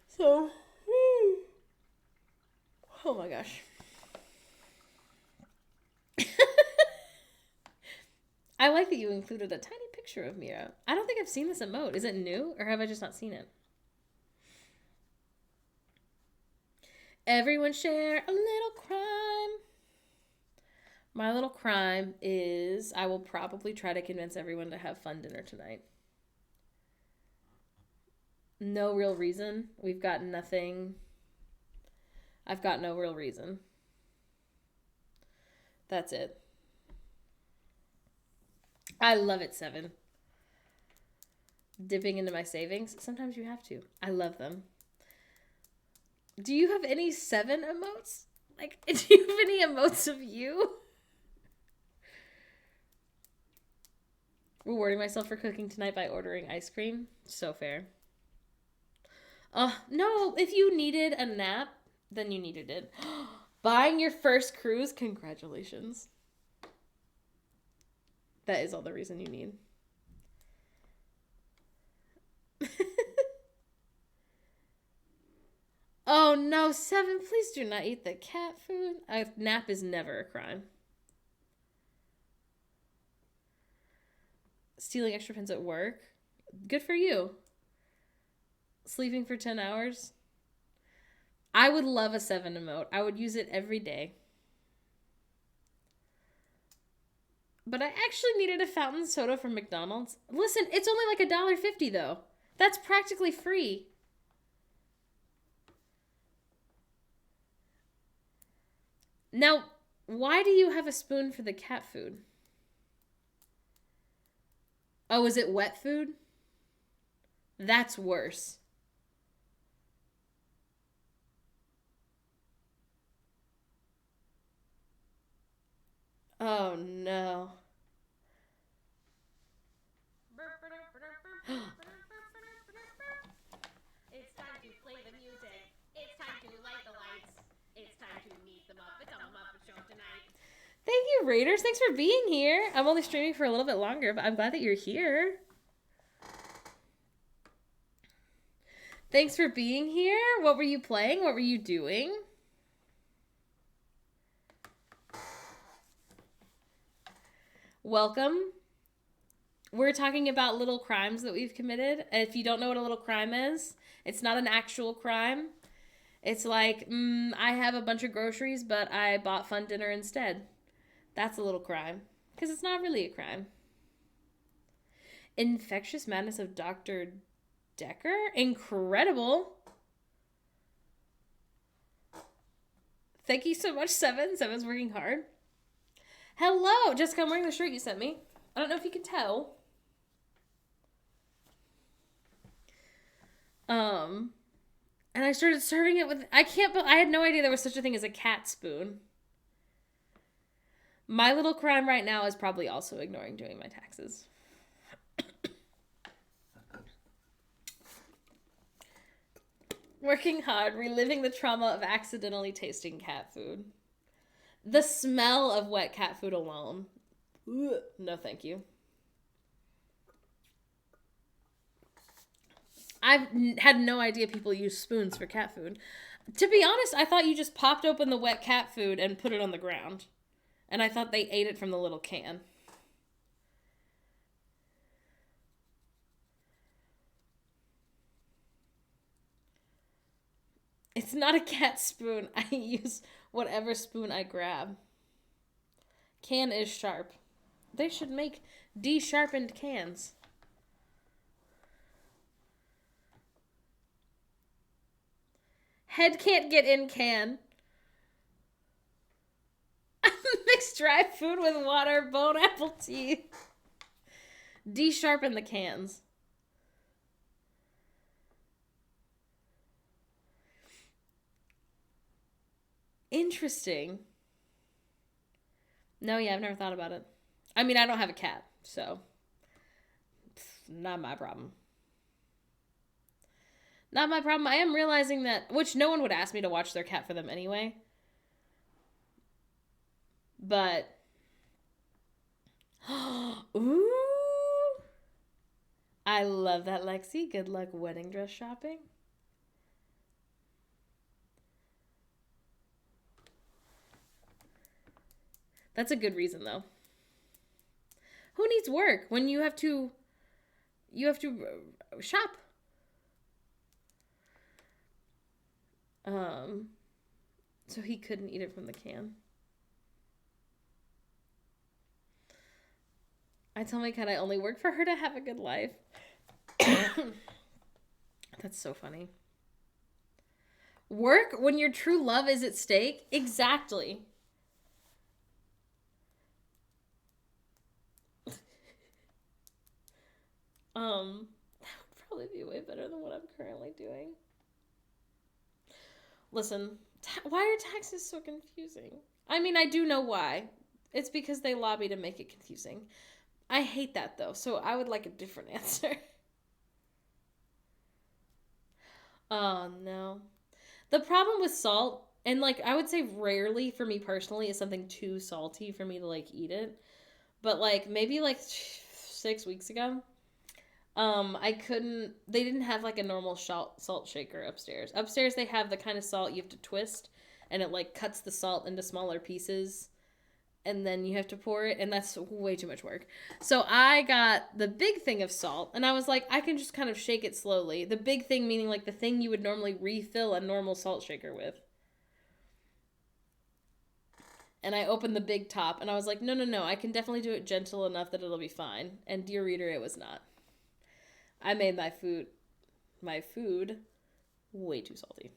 So, oh my gosh. I like that you included a tiny picture of Mira. I don't think I've seen this emote. Is it new or have I just not seen it? Everyone share a little crime. My little crime is I will probably try to convince everyone to have fun dinner tonight. No real reason. We've got nothing. I've got no real reason. That's it. I love it, 7. Dipping into my savings. Sometimes you have to. I love them. Do you have any 7 emotes? Like, do you have any emotes of you? Rewarding myself for cooking tonight by ordering ice cream. So fair. No, if you needed a nap, then you needed it. Buying your first cruise? Congratulations. That is all the reason you need. Oh no, 7, please do not eat the cat food. A nap is never a crime. Stealing extra pens at work. Good for you. Sleeping for 10 hours. I would love a 7 emote. I would use it every day. But I actually needed a fountain soda from McDonald's. Listen, it's only like $1.50 though. That's practically free. Now, why do you have a spoon for the cat food? Oh, is it wet food? That's worse. Oh no. It's time to play the music. It's time to light the lights. It's time to meet the Muppets on the Muppet Show tonight. Thank you, Raiders. Thanks for being here. I'm only streaming for a little bit longer, but I'm glad that you're here. Thanks for being here. What were you playing? What were you doing? Welcome. We're talking about little crimes that we've committed. If you don't know what a little crime is, it's not an actual crime. It's like, I have a bunch of groceries, but I bought fun dinner instead. That's a little crime. Because it's not really a crime. Infectious Madness of Dr. Decker? Incredible. Thank you so much, 7. 7's working hard. Hello, Jessica, I'm wearing the shirt you sent me. I don't know if you can tell. And I started serving it with, I had no idea there was such a thing as a cat spoon. My little crime right now is probably also ignoring doing my taxes. Working hard, reliving the trauma of accidentally tasting cat food. The smell of wet cat food alone. Ugh, no, thank you. I've had no idea people use spoons for cat food. To be honest, I thought you just popped open the wet cat food and put it on the ground. And I thought they ate it from the little can. It's not a cat spoon. I use whatever spoon I grab. Can is sharp. They should make de-sharpened cans. Head can't get in can. Mix dry food with water, bone apple tea. De-sharpen the cans. Interesting. No, yeah, I've never thought about it. I mean, I don't have a cat, so not my problem. Not my problem. I am realizing that, which no one would ask me to watch their cat for them anyway. But, ooh, I love that, Lexi. Good luck wedding dress shopping. That's a good reason, though. Who needs work when you have to shop? So he couldn't eat it from the can. I tell my cat I only work for her to have a good life. That's so funny. Work when your true love is at stake? Exactly. That would probably be way better than what I'm currently doing. Listen, why are taxes so confusing? I mean, I do know why. It's because they lobby to make it confusing. I hate that, though, so I would like a different answer. Oh, no. The problem with salt, and, like, I would say rarely for me personally is something too salty for me to, like, eat it. But like maybe like 6 weeks ago, they didn't have like a normal salt shaker upstairs. Upstairs they have the kind of salt you have to twist, and it like cuts the salt into smaller pieces, and then you have to pour it, and that's way too much work. So I got the big thing of salt, and I was like, I can just kind of shake it slowly. The big thing meaning like the thing you would normally refill a normal salt shaker with. And I opened the big top, and I was like, no, I can definitely do it gentle enough that it'll be fine. And dear reader, it was not. I made my food way too salty.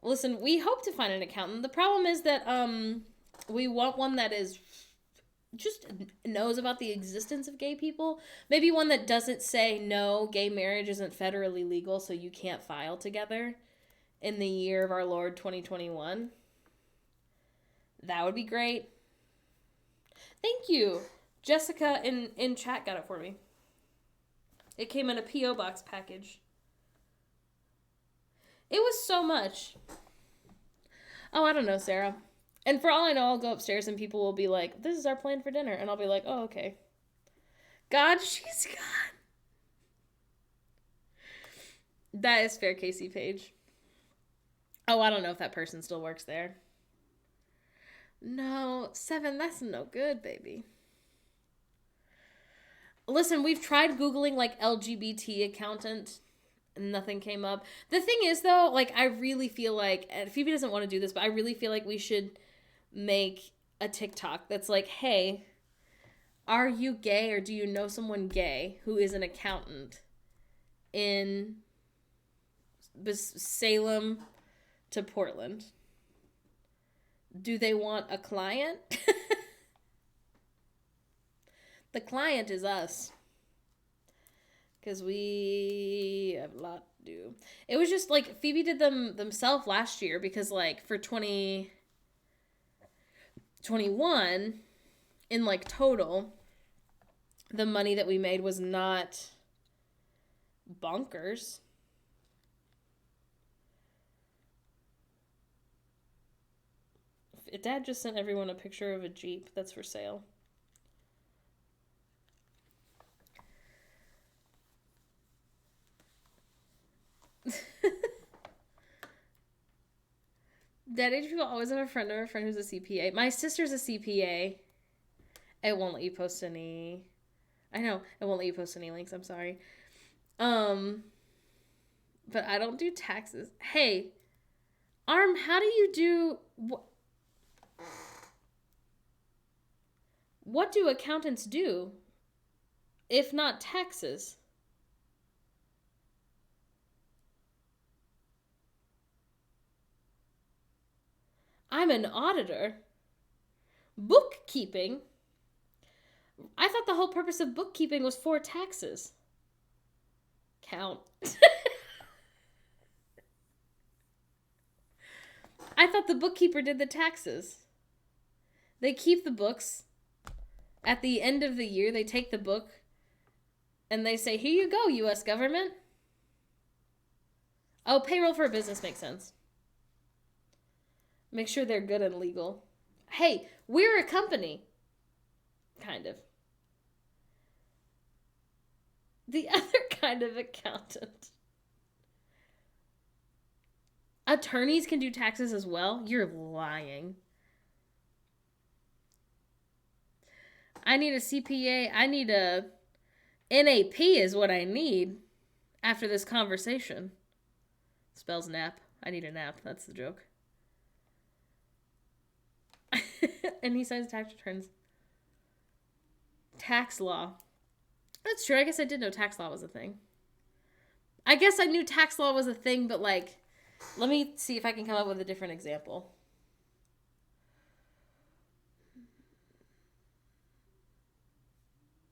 Listen, we hope to find an accountant. The problem is that we want one that is just knows about the existence of gay people. Maybe one that doesn't say, no, gay marriage isn't federally legal, so you can't file together in the year of our Lord 2021. That would be great. Thank you. Jessica in chat got it for me. It came in a P.O. box package. It was so much. Oh, I don't know, Sarah. And for all I know, I'll go upstairs and people will be like, this is our plan for dinner. And I'll be like, oh, okay. God, she's gone. That is fair, Casey Page. Oh, I don't know if that person still works there. No, 7, that's no good, baby. Listen, we've tried Googling, like, LGBT accountant, and nothing came up. The thing is, though, like, I really feel like, and Phoebe doesn't want to do this, but I really feel like we should make a TikTok that's like, hey, are you gay, or do you know someone gay who is an accountant in Salem to Portland? Do they want a client? The client is us. Because we have a lot to do. It was just like Phoebe did them themselves last year because like for 2021 in like total the money that we made was not bonkers. Dad just sent everyone a picture of a Jeep that's for sale. Dad age people always have a friend or a friend who's a CPA. My sister's a CPA. It won't let you post any. I know it won't let you post any links. I'm sorry. But I don't do taxes. Hey, Arm, how do you do? What do accountants do, if not taxes? I'm an auditor. Bookkeeping? I thought the whole purpose of bookkeeping was for taxes. Count. I thought the bookkeeper did the taxes. They keep the books. At the end of the year, they take the book and they say, here you go, U.S. government. Oh, payroll for a business makes sense. Make sure they're good and legal. Hey, we're a company. Kind of. The other kind of accountant. Attorneys can do taxes as well? You're lying. I need a CPA. I need a NAP is what I need after this conversation. Spells nap. I need a nap. That's the joke. And he signs tax returns. Tax law. That's true. I guess I did know tax law was a thing. I guess I knew tax law was a thing, but like, let me see if I can come up with a different example.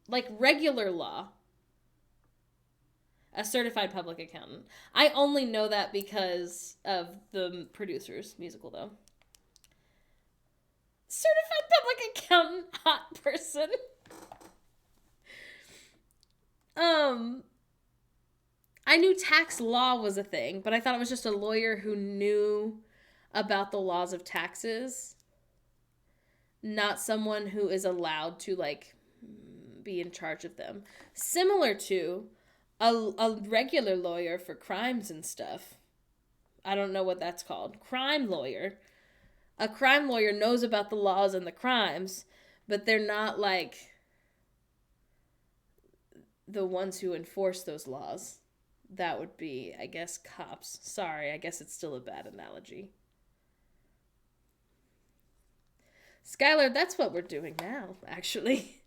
Like regular law. A certified public accountant. I only know that because of the Producers musical, though. Certified public accountant, hot person. I knew tax law was a thing, but I thought it was just a lawyer who knew about the laws of taxes. not someone who is allowed to, like, be in charge of them. Similar to a regular lawyer for crimes and stuff. I don't know what that's called. Crime lawyer. A crime lawyer knows about the laws and the crimes, but they're not, like, the ones who enforce those laws. That would be, I guess, cops. Sorry, I guess it's still a bad analogy. Skylar, that's what we're doing now, actually.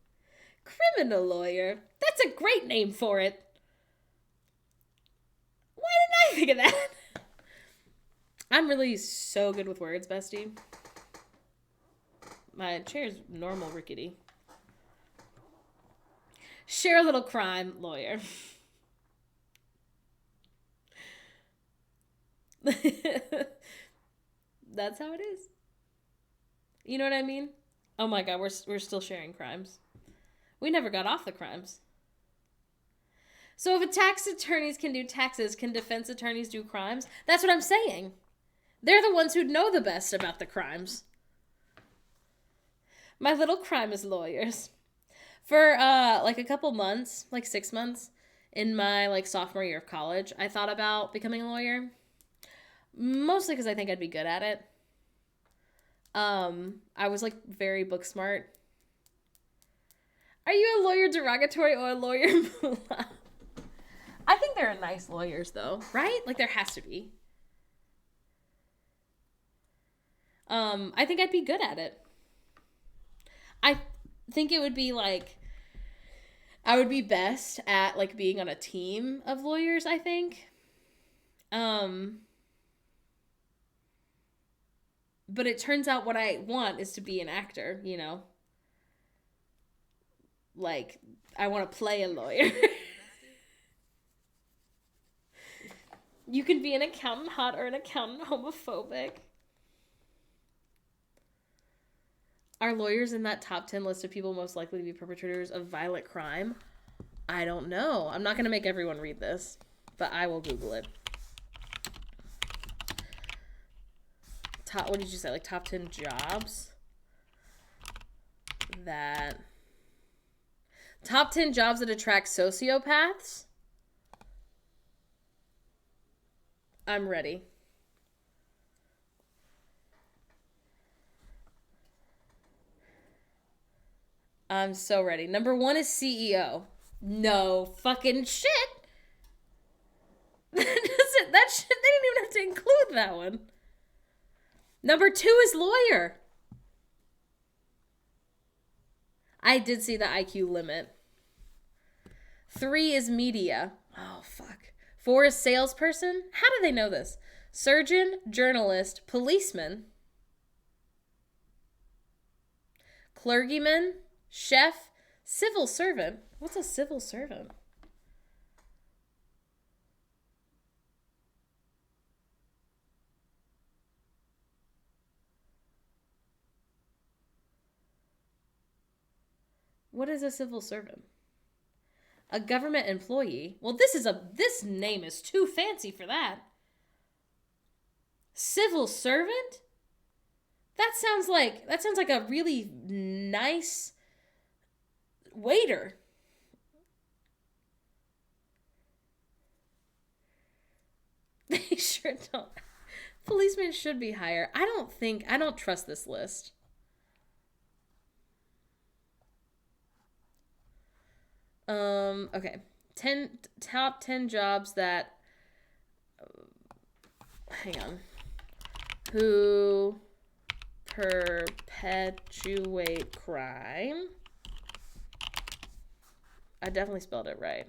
Criminal lawyer. That's a great name for it. Why didn't I think of that? I'm really so good with words, bestie. My chair's normal rickety. Share a little crime lawyer. That's how it is. You know what I mean? Oh my god, we're still sharing crimes. We never got off the crimes. So if tax attorneys can do taxes, can defense attorneys do crimes? That's what I'm saying. They're the ones who know the best about the crimes. My little crime is lawyers. For like a couple months, like 6 months, in my like sophomore year of college, I thought about becoming a lawyer. Mostly because I think I'd be good at it. I was like very book smart. Are you a lawyer derogatory or a lawyer moolah? I think there are nice lawyers though, right? Like there has to be. I think I'd be good at it. I think it would be like, I would be best at like being on a team of lawyers, I think. But it turns out what I want is to be an actor, you know? Like, I want to play a lawyer. You can be an accountant hot or an accountant homophobic. Are lawyers in that top 10 list of people most likely to be perpetrators of violent crime? I don't know. I'm not going to make everyone read this, but I will Google it. What did you say? Like top 10 jobs? Top 10 jobs that attract sociopaths? I'm ready. I'm so ready. Number 1 is CEO. No fucking shit. They didn't even have to include that one. Number 2 is lawyer. I did see the IQ limit. 3 is media. Oh, fuck. 4 is salesperson. How do they know this? Surgeon, journalist, policeman, clergyman, chef, civil servant. What's a civil servant? What is a civil servant? A government employee. Well, this name is too fancy for that. Civil servant? That sounds like a really nice waiter. They sure don't. Policemen should be higher. I don't trust this list. Okay. Top 10 jobs that, hang on, who perpetuate crime. I definitely spelled it right.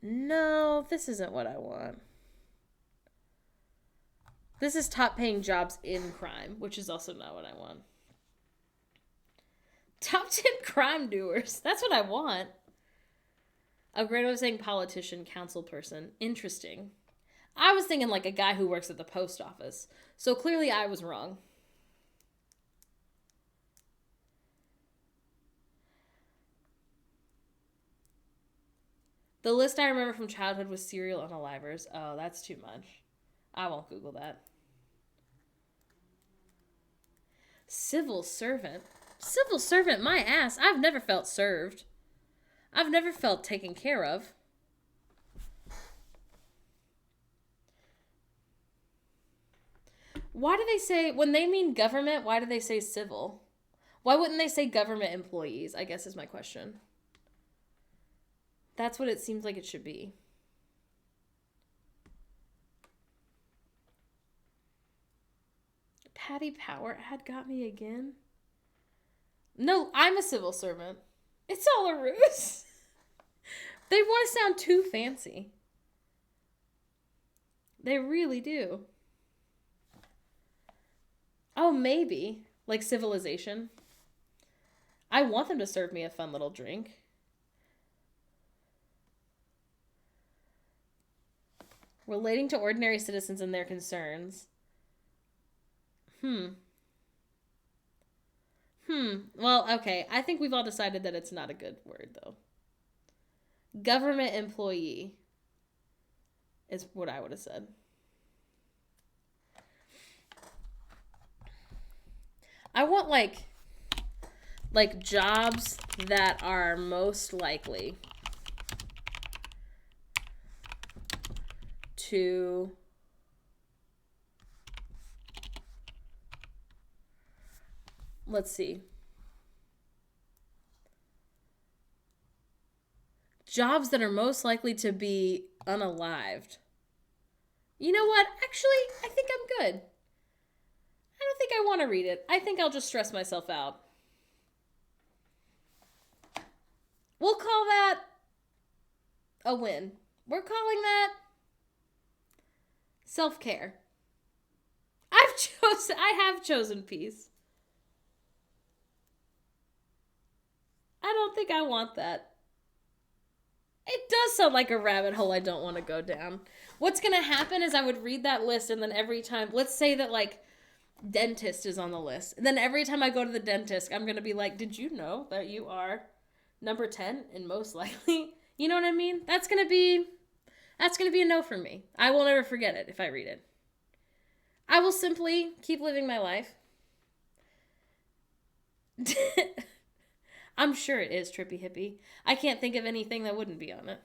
No, this isn't what I want. This is top paying jobs in crime, which is also not what I want. Top 10 crime doers. That's what I want. Oh, great. I was saying politician, council person. Interesting. I was thinking like a guy who works at the post office. So clearly I was wrong. The list I remember from childhood was cereal unalivers. Oh, that's too much. I won't Google that. Civil servant. Civil servant, my ass. I've never felt served. I've never felt taken care of. Why do they say, when they mean government, why do they say civil? Why wouldn't they say government employees, I guess is my question. That's what it seems like it should be. Patty Power ad got me again. No, I'm a civil servant. It's all a ruse. They want to sound too fancy. They really do. Oh, maybe. Like civilization. I want them to serve me a fun little drink. Relating to ordinary citizens and their concerns. Well, okay. I think we've all decided that it's not a good word, though. Government employee is what I would have said. I want, like jobs that are most likely to let's see. Jobs that are most likely to be unalived. You know what? Actually, I think I'm good. I don't think I want to read it. I think I'll just stress myself out. We'll call that a win. We're calling that self-care. I have chosen peace. I don't think I want that. It does sound like a rabbit hole I don't want to go down. What's going to happen is I would read that list, and then every time, let's say that, like, dentist is on the list. And then every time I go to the dentist, I'm going to be like, did you know that you are number 10 and most likely? You know what I mean? That's going to be a no for me. I will never forget it if I read it. I will simply keep living my life. I'm sure it is Trippy Hippie. I can't think of anything that wouldn't be on it.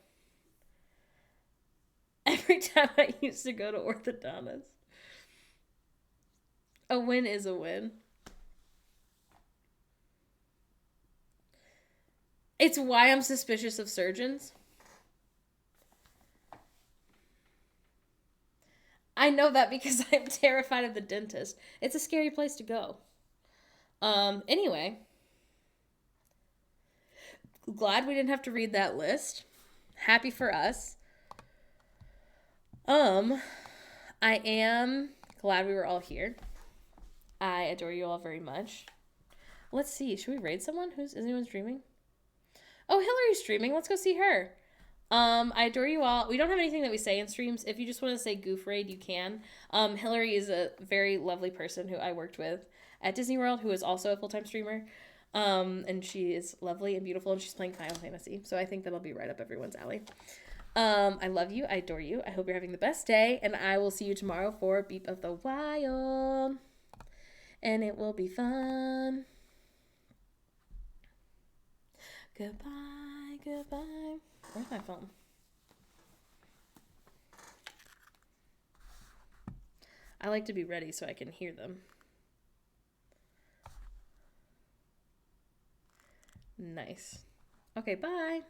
Every time I used to go to orthodontist. A win is a win. It's why I'm suspicious of surgeons. I know that because I'm terrified of the dentist. It's a scary place to go. Anyway. Glad we didn't have to read that list. Happy for us. I am glad we were all here. I adore you all very much. Let's see. Should we raid someone? Is anyone streaming? Oh, Hillary's streaming. Let's go see her. I adore you all. We don't have anything that we say in streams. If you just want to say goof raid, you can. Hillary is a very lovely person who I worked with at Disney World, who is also a full-time streamer. And she is lovely and beautiful, and she's playing Final Fantasy. So I think that'll be right up everyone's alley. I love you. I adore you. I hope you're having the best day, and I will see you tomorrow for Beep of the Wild. And it will be fun. Goodbye, goodbye. Where's my phone? I like to be ready so I can hear them. Nice. Okay, bye.